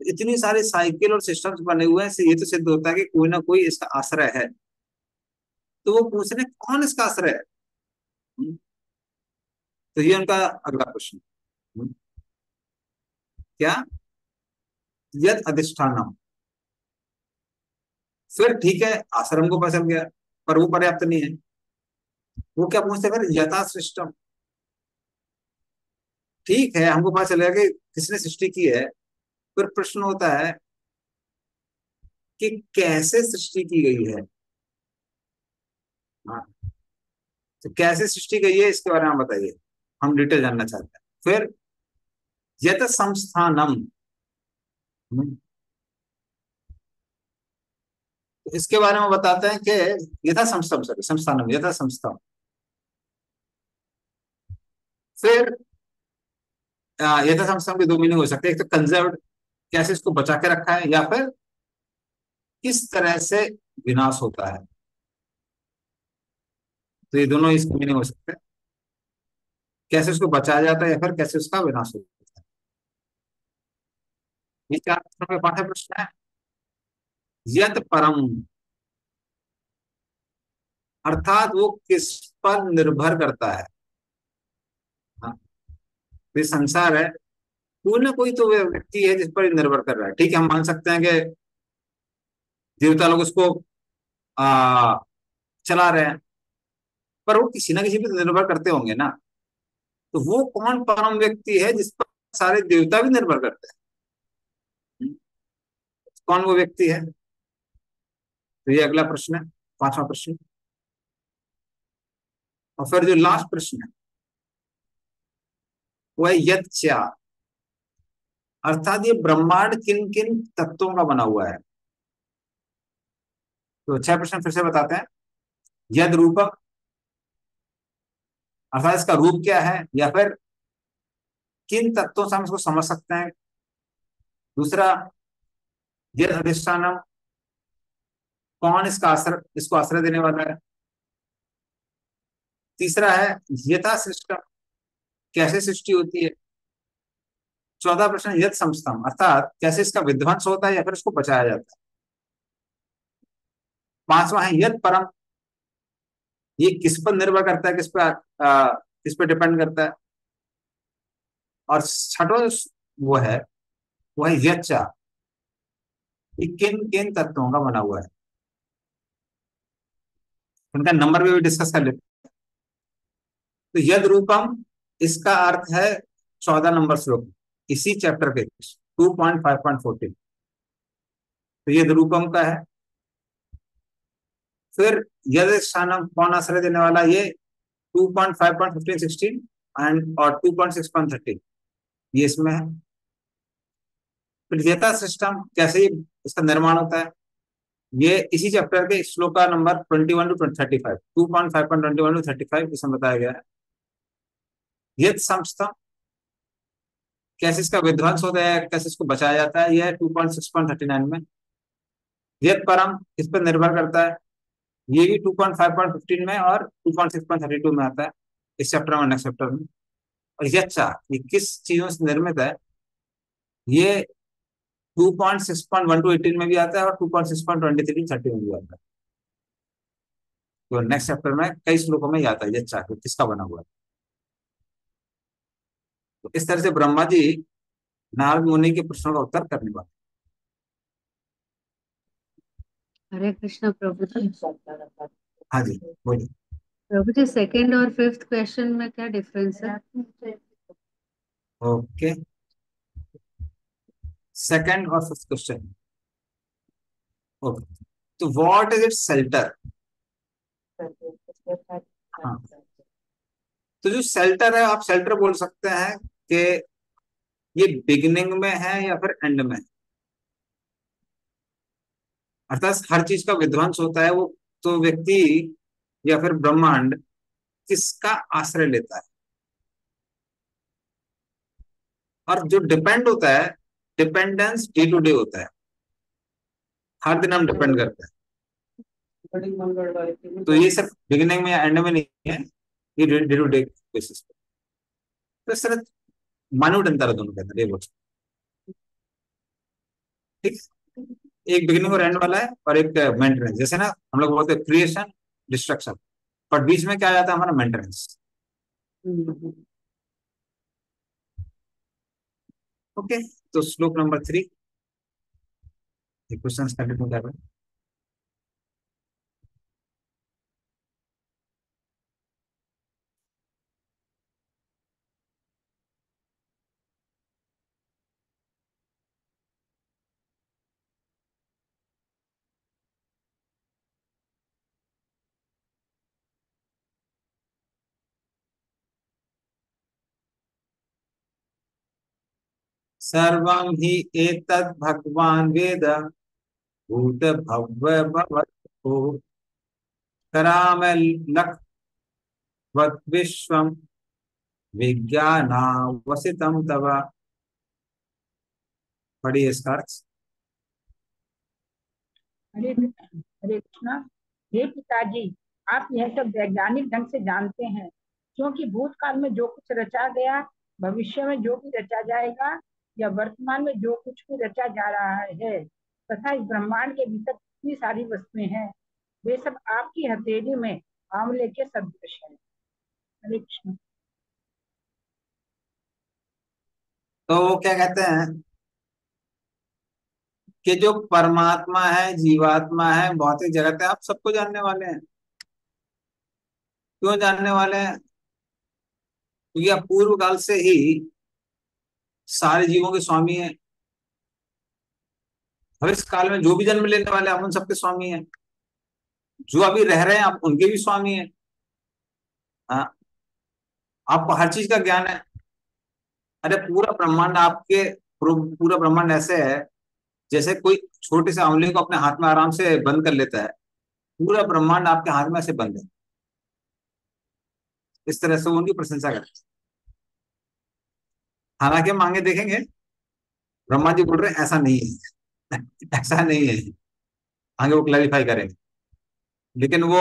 इतनी सारे साइकिल और सिस्टम्स बने हुए हैं, से ये तो सिद्ध होता है कि कोई ना कोई इसका आश्रय है। तो वो पूछ रहे हैं कौन इसका आश्रय है। हम्म, तो ये उनका अगला प्रश्न। हम्म, क्या यद अधिष्ठानम। फिर ठीक है, आश्रम को पता चल गया, पर वो पर्याप्त नहीं है। वो क्या पूछते हैं फिर यथा सृष्टम। ठीक है, हमको पता चलेगा कि किसने सृष्टि की है, फिर प्रश्न होता है कि कैसे सृष्टि की गई है। हाँ, तो कैसे सृष्टि गई है इसके बारे में बताइए, हम डिटेल जानना चाहते हैं। फिर यत संस्थानम, तो इसके बारे में बताते हैं कि यथा संस्थम, सॉरी संस्थानम, यथा संस्थम। फिर यथा संस्थम के 2 मीनिंग हो सकते हैं, एक तो कंजर्व्ड, कैसे इसको बचा के रखा है, या फिर किस तरह से विनाश होता है। तो ये दोनों इसके मीनिंग हो सकते हैं, कैसे उसको बचाया जाता है या फिर कैसे उसका विनाश होता है। ये 4 प्रश्नों के पांचवा प्रश्न है, यत परम, अर्थात वो किस पर निर्भर करता है। हाँ, ये संसार है, कोई ना कोई तो व्यक्ति है जिस पर ये निर्भर कर रहा है। ठीक है, हम मान सकते हैं कि देवता लोग उसको आ, चला रहे हैं, पर वो किसी ना किसी पे तो निर्भर करते होंगे ना। तो वो कौन परम व्यक्ति है जिस पर सारे देवता भी निर्भर करते हैं? कौन वो व्यक्ति है? तो ये अगला प्रश्न है, पांचवा प्रश्न। और फिर जो लास्ट प्रश्न है वो है यच्चा, अर्थात ये ब्रह्मांड किन किन तत्वों का बना हुआ है। तो 6 प्रश्न फिर से बताते हैं। यद रूपम, अर्थात इसका रूप क्या है, या फिर किन तत्वों से हम इसको समझ सकते हैं। दूसरा, यद अधिष्ठानम, कौन इसका आश्रय, इसको आश्रय देने वाला है। तीसरा है यथा सृष्टम, कैसे सृष्टि होती है। 14 प्रश्न यद समस्तम, अर्थात कैसे इसका विध्वंस होता है या फिर इसको बचाया जाता है। पांचवा है यद परम, ये किस पर निर्भर करता है, किस पर डिपेंड करता है। और छठवां वो है यच्चा, ये किन किन तत्वों का बना हुआ है। उनका नंबर भी डिस्कस कर लेते हैं। तो यद रूपम, इसका अर्थ है 14 नंबर श्लोक, इसी चैप्टर के 2.5.14। तो यद रूपम का है। फिर यद स्थानम, कौन आश्रय देने वाला, ये 2.5.15-16 एंड और 2.6.13 ये इसमें है। फिर यथा सिस्टम, कैसे ये इसका निर्माण होता है, ये इसी चैप्टर के श्लोक का नंबर 21 to 35, 2.5.21 to 35 इसमें बताया गया है। यद समस्तम, कैसे इसका विध्वंस होता है, कैसे इसको बचाया जाता है, यह 2.6.39 में। यद परम, इस पर निर्भर करता है, ये भी 2.5.15 में और 2.6.32 में आता है, इस चैप्टर में, नेक्स्ट चैप्टर में। और यच्चा, ये किस चीजों से निर्मित है, ये 2.6.1 to 18 में भी आता है और 2.6.23 30 में भी आता है। तो नेक्स्ट चैप्टर में कई श्लोकों में ये आता है यच्चा किसका बना हुआ है। तो इस तरह से ब्रह्मा जी नारद मुनि के प्रश्नों का उत्तर करने वाले। हरे कृष्णा प्रभु जी। हाँ जी, बोलिए। प्रभु जी, सेकंड और फिफ्थ क्वेश्चन में क्या डिफरेंस है? ओके, सेकंड और फिफ्थ क्वेश्चन। ओके, तो व्हाट इज इट शेल्टर। हाँ, तो जो शेल्टर है, आप शेल्टर बोल सकते हैं कि ये बिगिनिंग में है या फिर एंड में। अर्थात हर चीज का विध्वंस होता है, वो तो व्यक्ति या फिर ब्रह्मांड किसका आश्रय लेता है। और जो डिपेंड होता है, डिपेंडेंस डे टू डे होता है, हर दिन हम डिपेंड करते हैं। तो ये सिर्फ बिगिनिंग में या एंड में नहीं है, ये डे टू डे बेसिस पे। तो इस तरह माइन्यूट अंतर है दोनों के अंदर, ये बोल सकते हैं। ठीक, एक बिगिनिंग और एंड वाला है और एक मेंटेनेंस। जैसे ना हम लोग बोलते हैं क्रिएशन, डिस्ट्रक्शन, बट बीच में क्या आ जाता है हमारा, मेंटेनेंस। ओके, तो श्लोक नंबर 3 क्वेश्चन कंटिन्यू कर रहे हैं। सर्वं हि एतद् भगवान् वेद भूत भव्य भवतु करामलक् विश्वं विज्ञानावसितं तव। पढ़िए इसका अर्थ। हरे हरे कृष्णा। हे पिताजी, आप यह सब वैज्ञानिक ढंग से जानते हैं, क्योंकि भूतकाल में जो कुछ रचा गया, भविष्य में जो भी रचा जाएगा, या वर्तमान में जो कुछ भी रचा जा रहा है, तथा इस ब्रह्मांड के भीतर कितनी सारी वस्तुएं हैं, वे सब आपकी हथेली में आंवले के सदृश है। हरे कृष्ण। तो वो क्या कहते हैं कि जो परमात्मा है, जीवात्मा है, भौतिक जगत है, आप सबको जानने वाले हैं। क्यों जानने वाले हैं? क्योंकि आप पूर्व काल से ही सारे जीवों के स्वामी हैं। भविष्य काल में जो भी जन्म लेने वाले हैं, आप उन सबके स्वामी हैं। जो अभी रह रहे हैं, आप उनके भी स्वामी हैं। हाँ, आपको हर चीज का ज्ञान है। अरे पूरा ब्रह्मांड आपके, पूरा ब्रह्मांड ऐसे है जैसे कोई छोटे से आंवले को अपने हाथ में आराम से बंद कर लेता है। पूरा ब्रह्मांड आपके हाथ में ऐसे बंद है। इस तरह से वो उनकी प्रशंसा करते हैं। हालांकि हम आगे देखेंगे, ब्रह्मा जी बोल रहे हैं ऐसा नहीं है। ऐसा नहीं है, आगे वो क्लैरिफाई करेंगे। लेकिन वो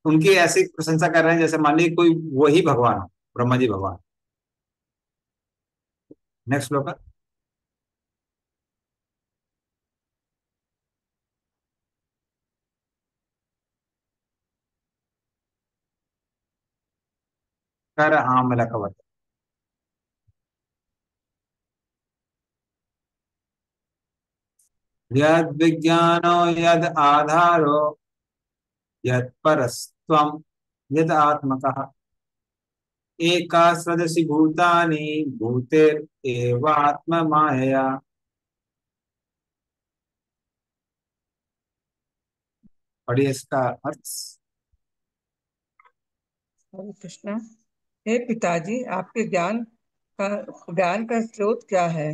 उनकी ऐसी प्रशंसा कर रहे हैं जैसे मान लीजिए कोई वही भगवान हो, ब्रह्मा जी भगवान। नेक्स्ट श्लोक। कर आमल कवच। यद विज्ञानो यद आधारो यद परस्त्वं यद आत्मकः एका सदसि भूतानि भूतेरेवात्म मायया। पढ़िए इसका अर्थ। हरे कृष्णा। हे पिताजी, आपके ज्ञान का स्रोत क्या है?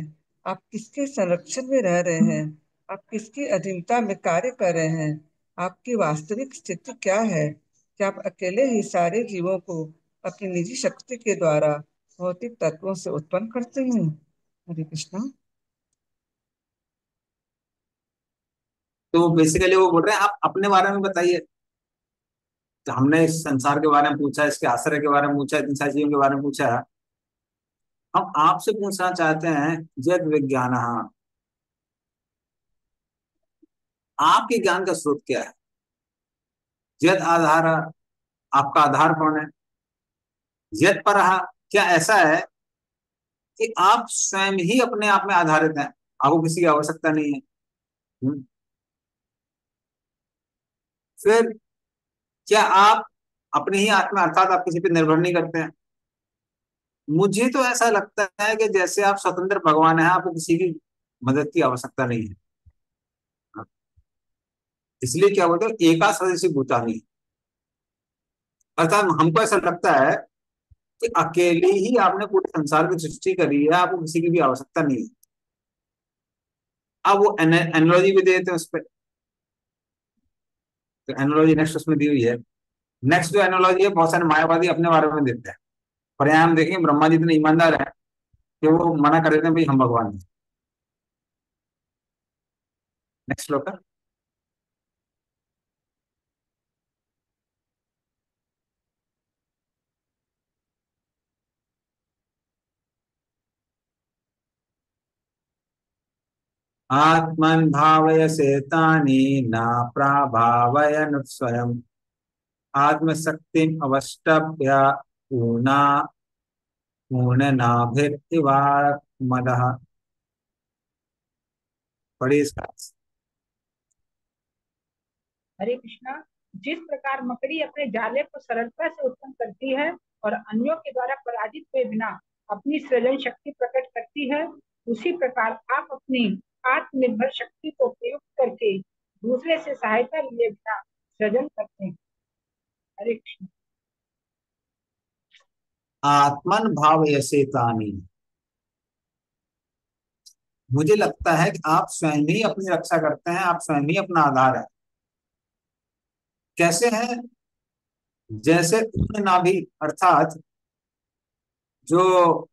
आप किसके संरक्षण में रह रहे हैं? आप किसकी अधीनता में कार्य कर रहे हैं? आपकी वास्तविक स्थिति क्या है? क्या आप अकेले ही सारे जीवों को अपनी निजी शक्ति के द्वारा भौतिक तत्वों से उत्पन्न करते हैं? हरे कृष्णा। तो बेसिकली वो बोल रहे हैं आप अपने बारे में बताइए। तो हमने इस संसार के बारे में पूछा, इसके आश्रय के बारे में पूछा, इतनी सारी चीजों के बारे में पूछा। हम आपसे पूछना चाहते हैं, जद विज्ञान, आपके ज्ञान का स्रोत क्या है? जद आधार, आपका आधार कौन है? यद पर, क्या ऐसा है कि आप स्वयं ही अपने आप में आधारित हैं, आपको किसी की आवश्यकता नहीं है? हम्म। फिर क्या आप अपने ही आत्मा, अर्थात आप किसी पे निर्भर नहीं करते हैं? मुझे तो ऐसा लगता है कि जैसे आप स्वतंत्र भगवान हैं, आपको किसी की मदद की आवश्यकता नहीं है। इसलिए क्या बोलते हैं, एका सदस्य भूतानी। अर्थात हमको ऐसा लगता है कि अकेले ही आपने पूरे संसार की सृष्टि करी है, आपको किसी की भी आवश्यकता नहीं है। अब वो एनालॉजी भी देते हैं उस पर। तो एनालॉजी नेक्स्ट उसमें दी हुई है। नेक्स्ट जो एनालॉजी है, बहुत सारे मायावादी अपने बारे में देते हैं। पर यहाँ हम देखेंगे ब्रह्मा जी इतने ईमानदार है कि वो मना कर देते हैं भाई हम भगवान हैं। नेक्स्ट श्लोक है। आत्मन भावयसे तानि न प्राभावयन स्वयं आत्मशक्ति अवष्टभ्य पूर्णा पूर्णनाभिर्वाक्मदः। पढ़िए इसका। हरे कृष्णा। जिस प्रकार मकड़ी अपने जाले को सरलता से उत्पन्न करती है और अन्यों के द्वारा पराजित हुए बिना अपनी सृजन शक्ति प्रकट करती है, उसी प्रकार आप अपनी आत्मनिर्भर शक्ति को प्रयुक्त करके दूसरे से सहायता लिए बिना सृजन करते हैं। हरे कृष्ण। आत्मन भावयसे तानि, मुझे लगता है कि आप स्वयं ही अपनी रक्षा करते हैं, आप स्वयं ही अपना आधार है। कैसे हैं? जैसे ऊन नाभि, अर्थात जो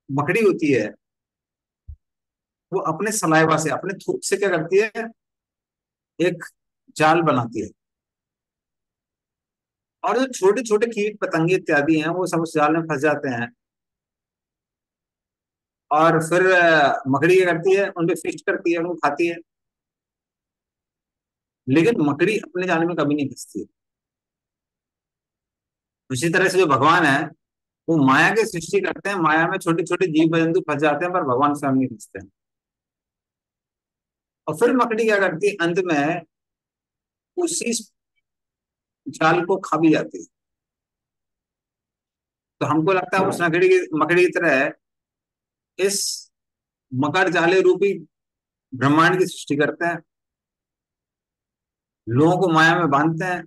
मकड़ी होती है, वो अपने सलाइवा से, अपने थूक से क्या करती है, एक जाल बनाती है, और जो छोटे छोटे कीट पतंगे इत्यादि हैं वो सब उस जाल में फंस जाते हैं। और फिर मकड़ी क्या करती है, उनपे फिक्स करती है, उनको खाती है। लेकिन मकड़ी अपने जाल में कभी नहीं फंसती है। उसी तरह से जो भगवान है, वो माया की सृष्टि करते हैं, माया में छोटे छोटे जीव जंतु फंस जाते हैं, पर भगवान स्वयं नहीं फंसते हैं। और फिर मकड़ी क्या करती है, अंत में उसी जाल को खा भी जाती है। तो हमको लगता है उस मकड़ी की तरह इस मकर जाले रूपी ब्रह्मांड की सृष्टि करते हैं, लोगों को माया में बांधते हैं,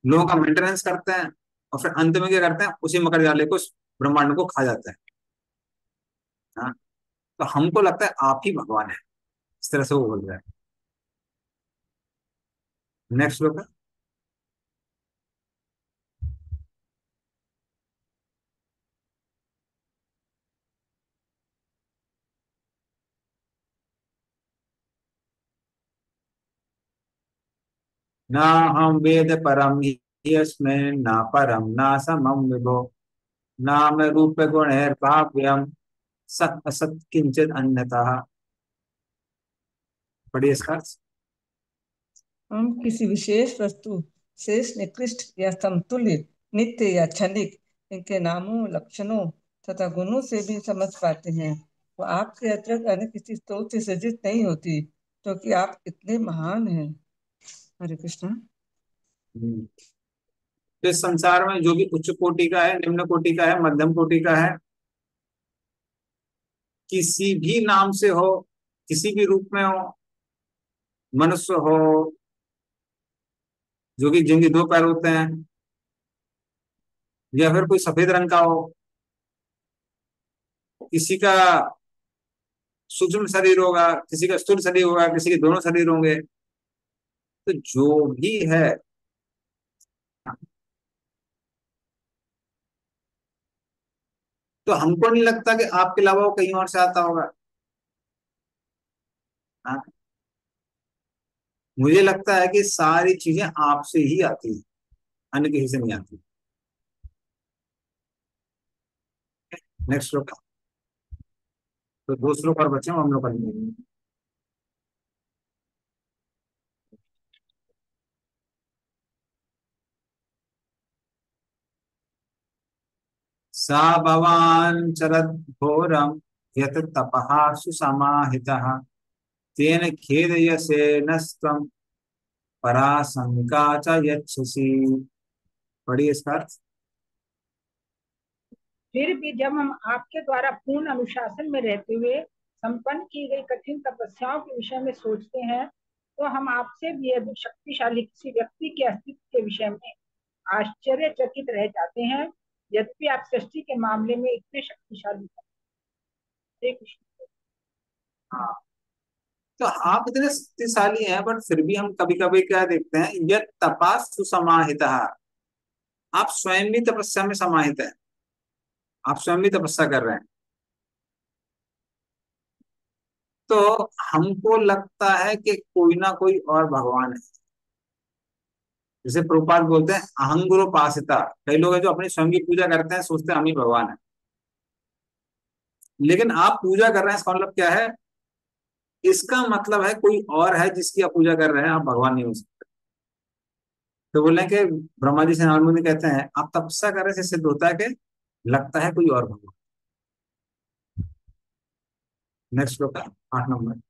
लोगों का मेंटेनेंस करते हैं, और फिर अंत में क्या करते हैं, उसी मकर जाले को, उस ब्रह्मांड को खा जाते हैं। हाँ, तो हमको लगता है आप ही भगवान है, इस तरह से वो बोल रहे हैं। नेक्स्ट श्लोक है। न हम वेद परम यस्मिन् न परम न समम विभो नाम रूप गुणैर्भाव्यम सत असत किंचित अन्यतः। पढ़िए इसका अर्थ। हम किसी विशेष वस्तु शेष निकृष्ट या समतुल्य, नित्य या क्षणिक, इनके नामों, लक्षणों तथा गुणों से भी समझ पाते हैं। वो आपके अतिरिक्त अन्य किसी स्रोत से सृजित नहीं होती, क्योंकि आप इतने महान हैं। हरे कृष्णा। तो इस संसार में जो भी उच्च कोटि का है, निम्न कोटि का है, मध्यम कोटि का है, किसी भी नाम से हो, किसी भी रूप में हो, मनुष्य हो, जो कि जिनके दो पैर होते हैं, या फिर कोई सफेद रंग का हो, किसी का सूक्ष्म शरीर होगा, किसी का स्थूल शरीर होगा, किसी के दोनों शरीर होंगे, तो जो भी है, तो हमको नहीं लगता कि आपके अलावा वो कहीं और से आता होगा। हाँ? मुझे लगता है कि सारी चीजें आपसे ही आती हैं, अन्य किसी से नहीं आती। नेक्स्ट श्लोक। तो दो श्लोक और बचे हैं, हम लोग करेंगे। सा भवान् चरद घोरम यत तपः सुसमाहितः तेन खेदयसेनस्त्वं पराशंका च यच्छसि। पढ़िए इसका अर्थ। फिर भी जब हम आपके द्वारा पूर्ण अनुशासन में रहते हुए संपन्न की गई कठिन तपस्याओं के विषय में सोचते हैं, तो हम आपसे भी अधिक शक्तिशाली किसी व्यक्ति के अस्तित्व के विषय में आश्चर्यचकित रह जाते हैं, यद्यपि आप सृष्टि के मामले में इतने शक्तिशाली हैं। हरे कृष्ण। हाँ, तो आप इतने शक्तिशाली हैं, बट फिर भी हम कभी कभी क्या देखते हैं, यत तपा सुसमाहितः, आप स्वयं भी तपस्या में समाहित है, आप स्वयं भी तपस्या कर रहे हैं। तो हमको लगता है कि कोई ना कोई और भगवान है। जैसे प्रभुपाद बोलते हैं अहंगुरोपासिता, कई लोग हैं जो अपनी स्वयं की पूजा करते हैं, सोचते हैं हम ही भगवान है। लेकिन आप पूजा कर रहे हैं, इसका मतलब क्या है, इसका मतलब है कोई और है जिसकी आप पूजा कर रहे हैं, आप भगवान नहीं हो सकते। तो बोल रहे हैं कि ब्रह्मा जी से नारद मुनि कहते हैं आप तपस्या कर रहे से सिद्ध होता है कि लगता है कोई और भगवान। नेक्स्ट श्लोक है 8 नंबर,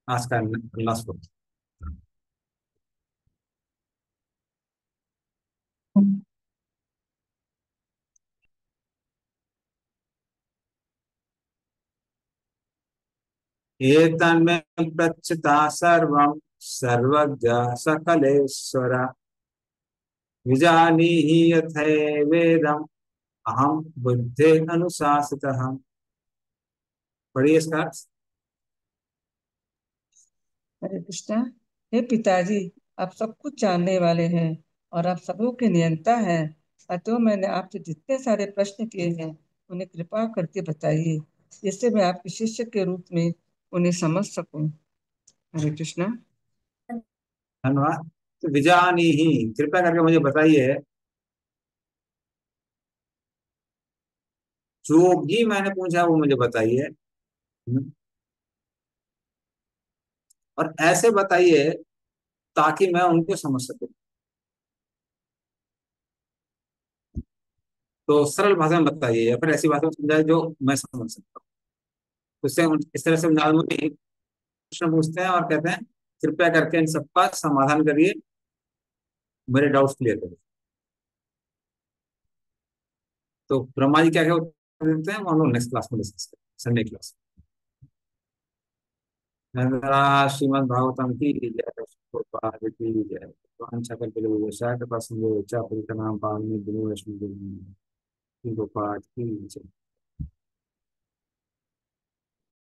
आज का लास्ट श्लोक। एतन्मे प्रच्युता सर्वं सर्वज्ञ सकलेश्वर विजानीहि यथैवेदम् अहम बुद्धे अनुशासितः। पढ़िए इसका अर्थ। हरे कृष्णा। हे पिताजी, आप सब कुछ जानने वाले हैं और आप सबों के नियंता हैं। अतः मैंने आपसे जितने सारे प्रश्न किए हैं उन्हें कृपा करके बताइए, जिससे मैं आपके शिष्य के रूप में उन्हें समझ सकूं। हरे कृष्णा। धन्यवाद। तो विजानी ही, कृपया करके मुझे बताइए, जो भी मैंने पूछा वो मुझे बताइए। और ऐसे बताइए ताकि मैं उनको समझ सकूं। तो सरल भाषा में बताइए या फिर ऐसी भाषा में समझाइए जो मैं समझ सकता हूँ। उससे इस तरह से नारद मुनि प्रश्न पूछते हैं और कहते हैं कृपया करके इन सबका समाधान करिए, मेरे डाउट्स क्लियर करिए। तो ब्रह्मा जी क्या क्या उत्तर देते हैं वो हम लोग नेक्स्ट क्लास में डिस्कस करेंगे, संडे क्लास में। श्रीमद भागवतम की जय, प्रभुपाद की जय। वांछा कल्पे कृपा सिंधु च पतितनां पावने दिनो वैष्णो देवी। गोपाल की जय।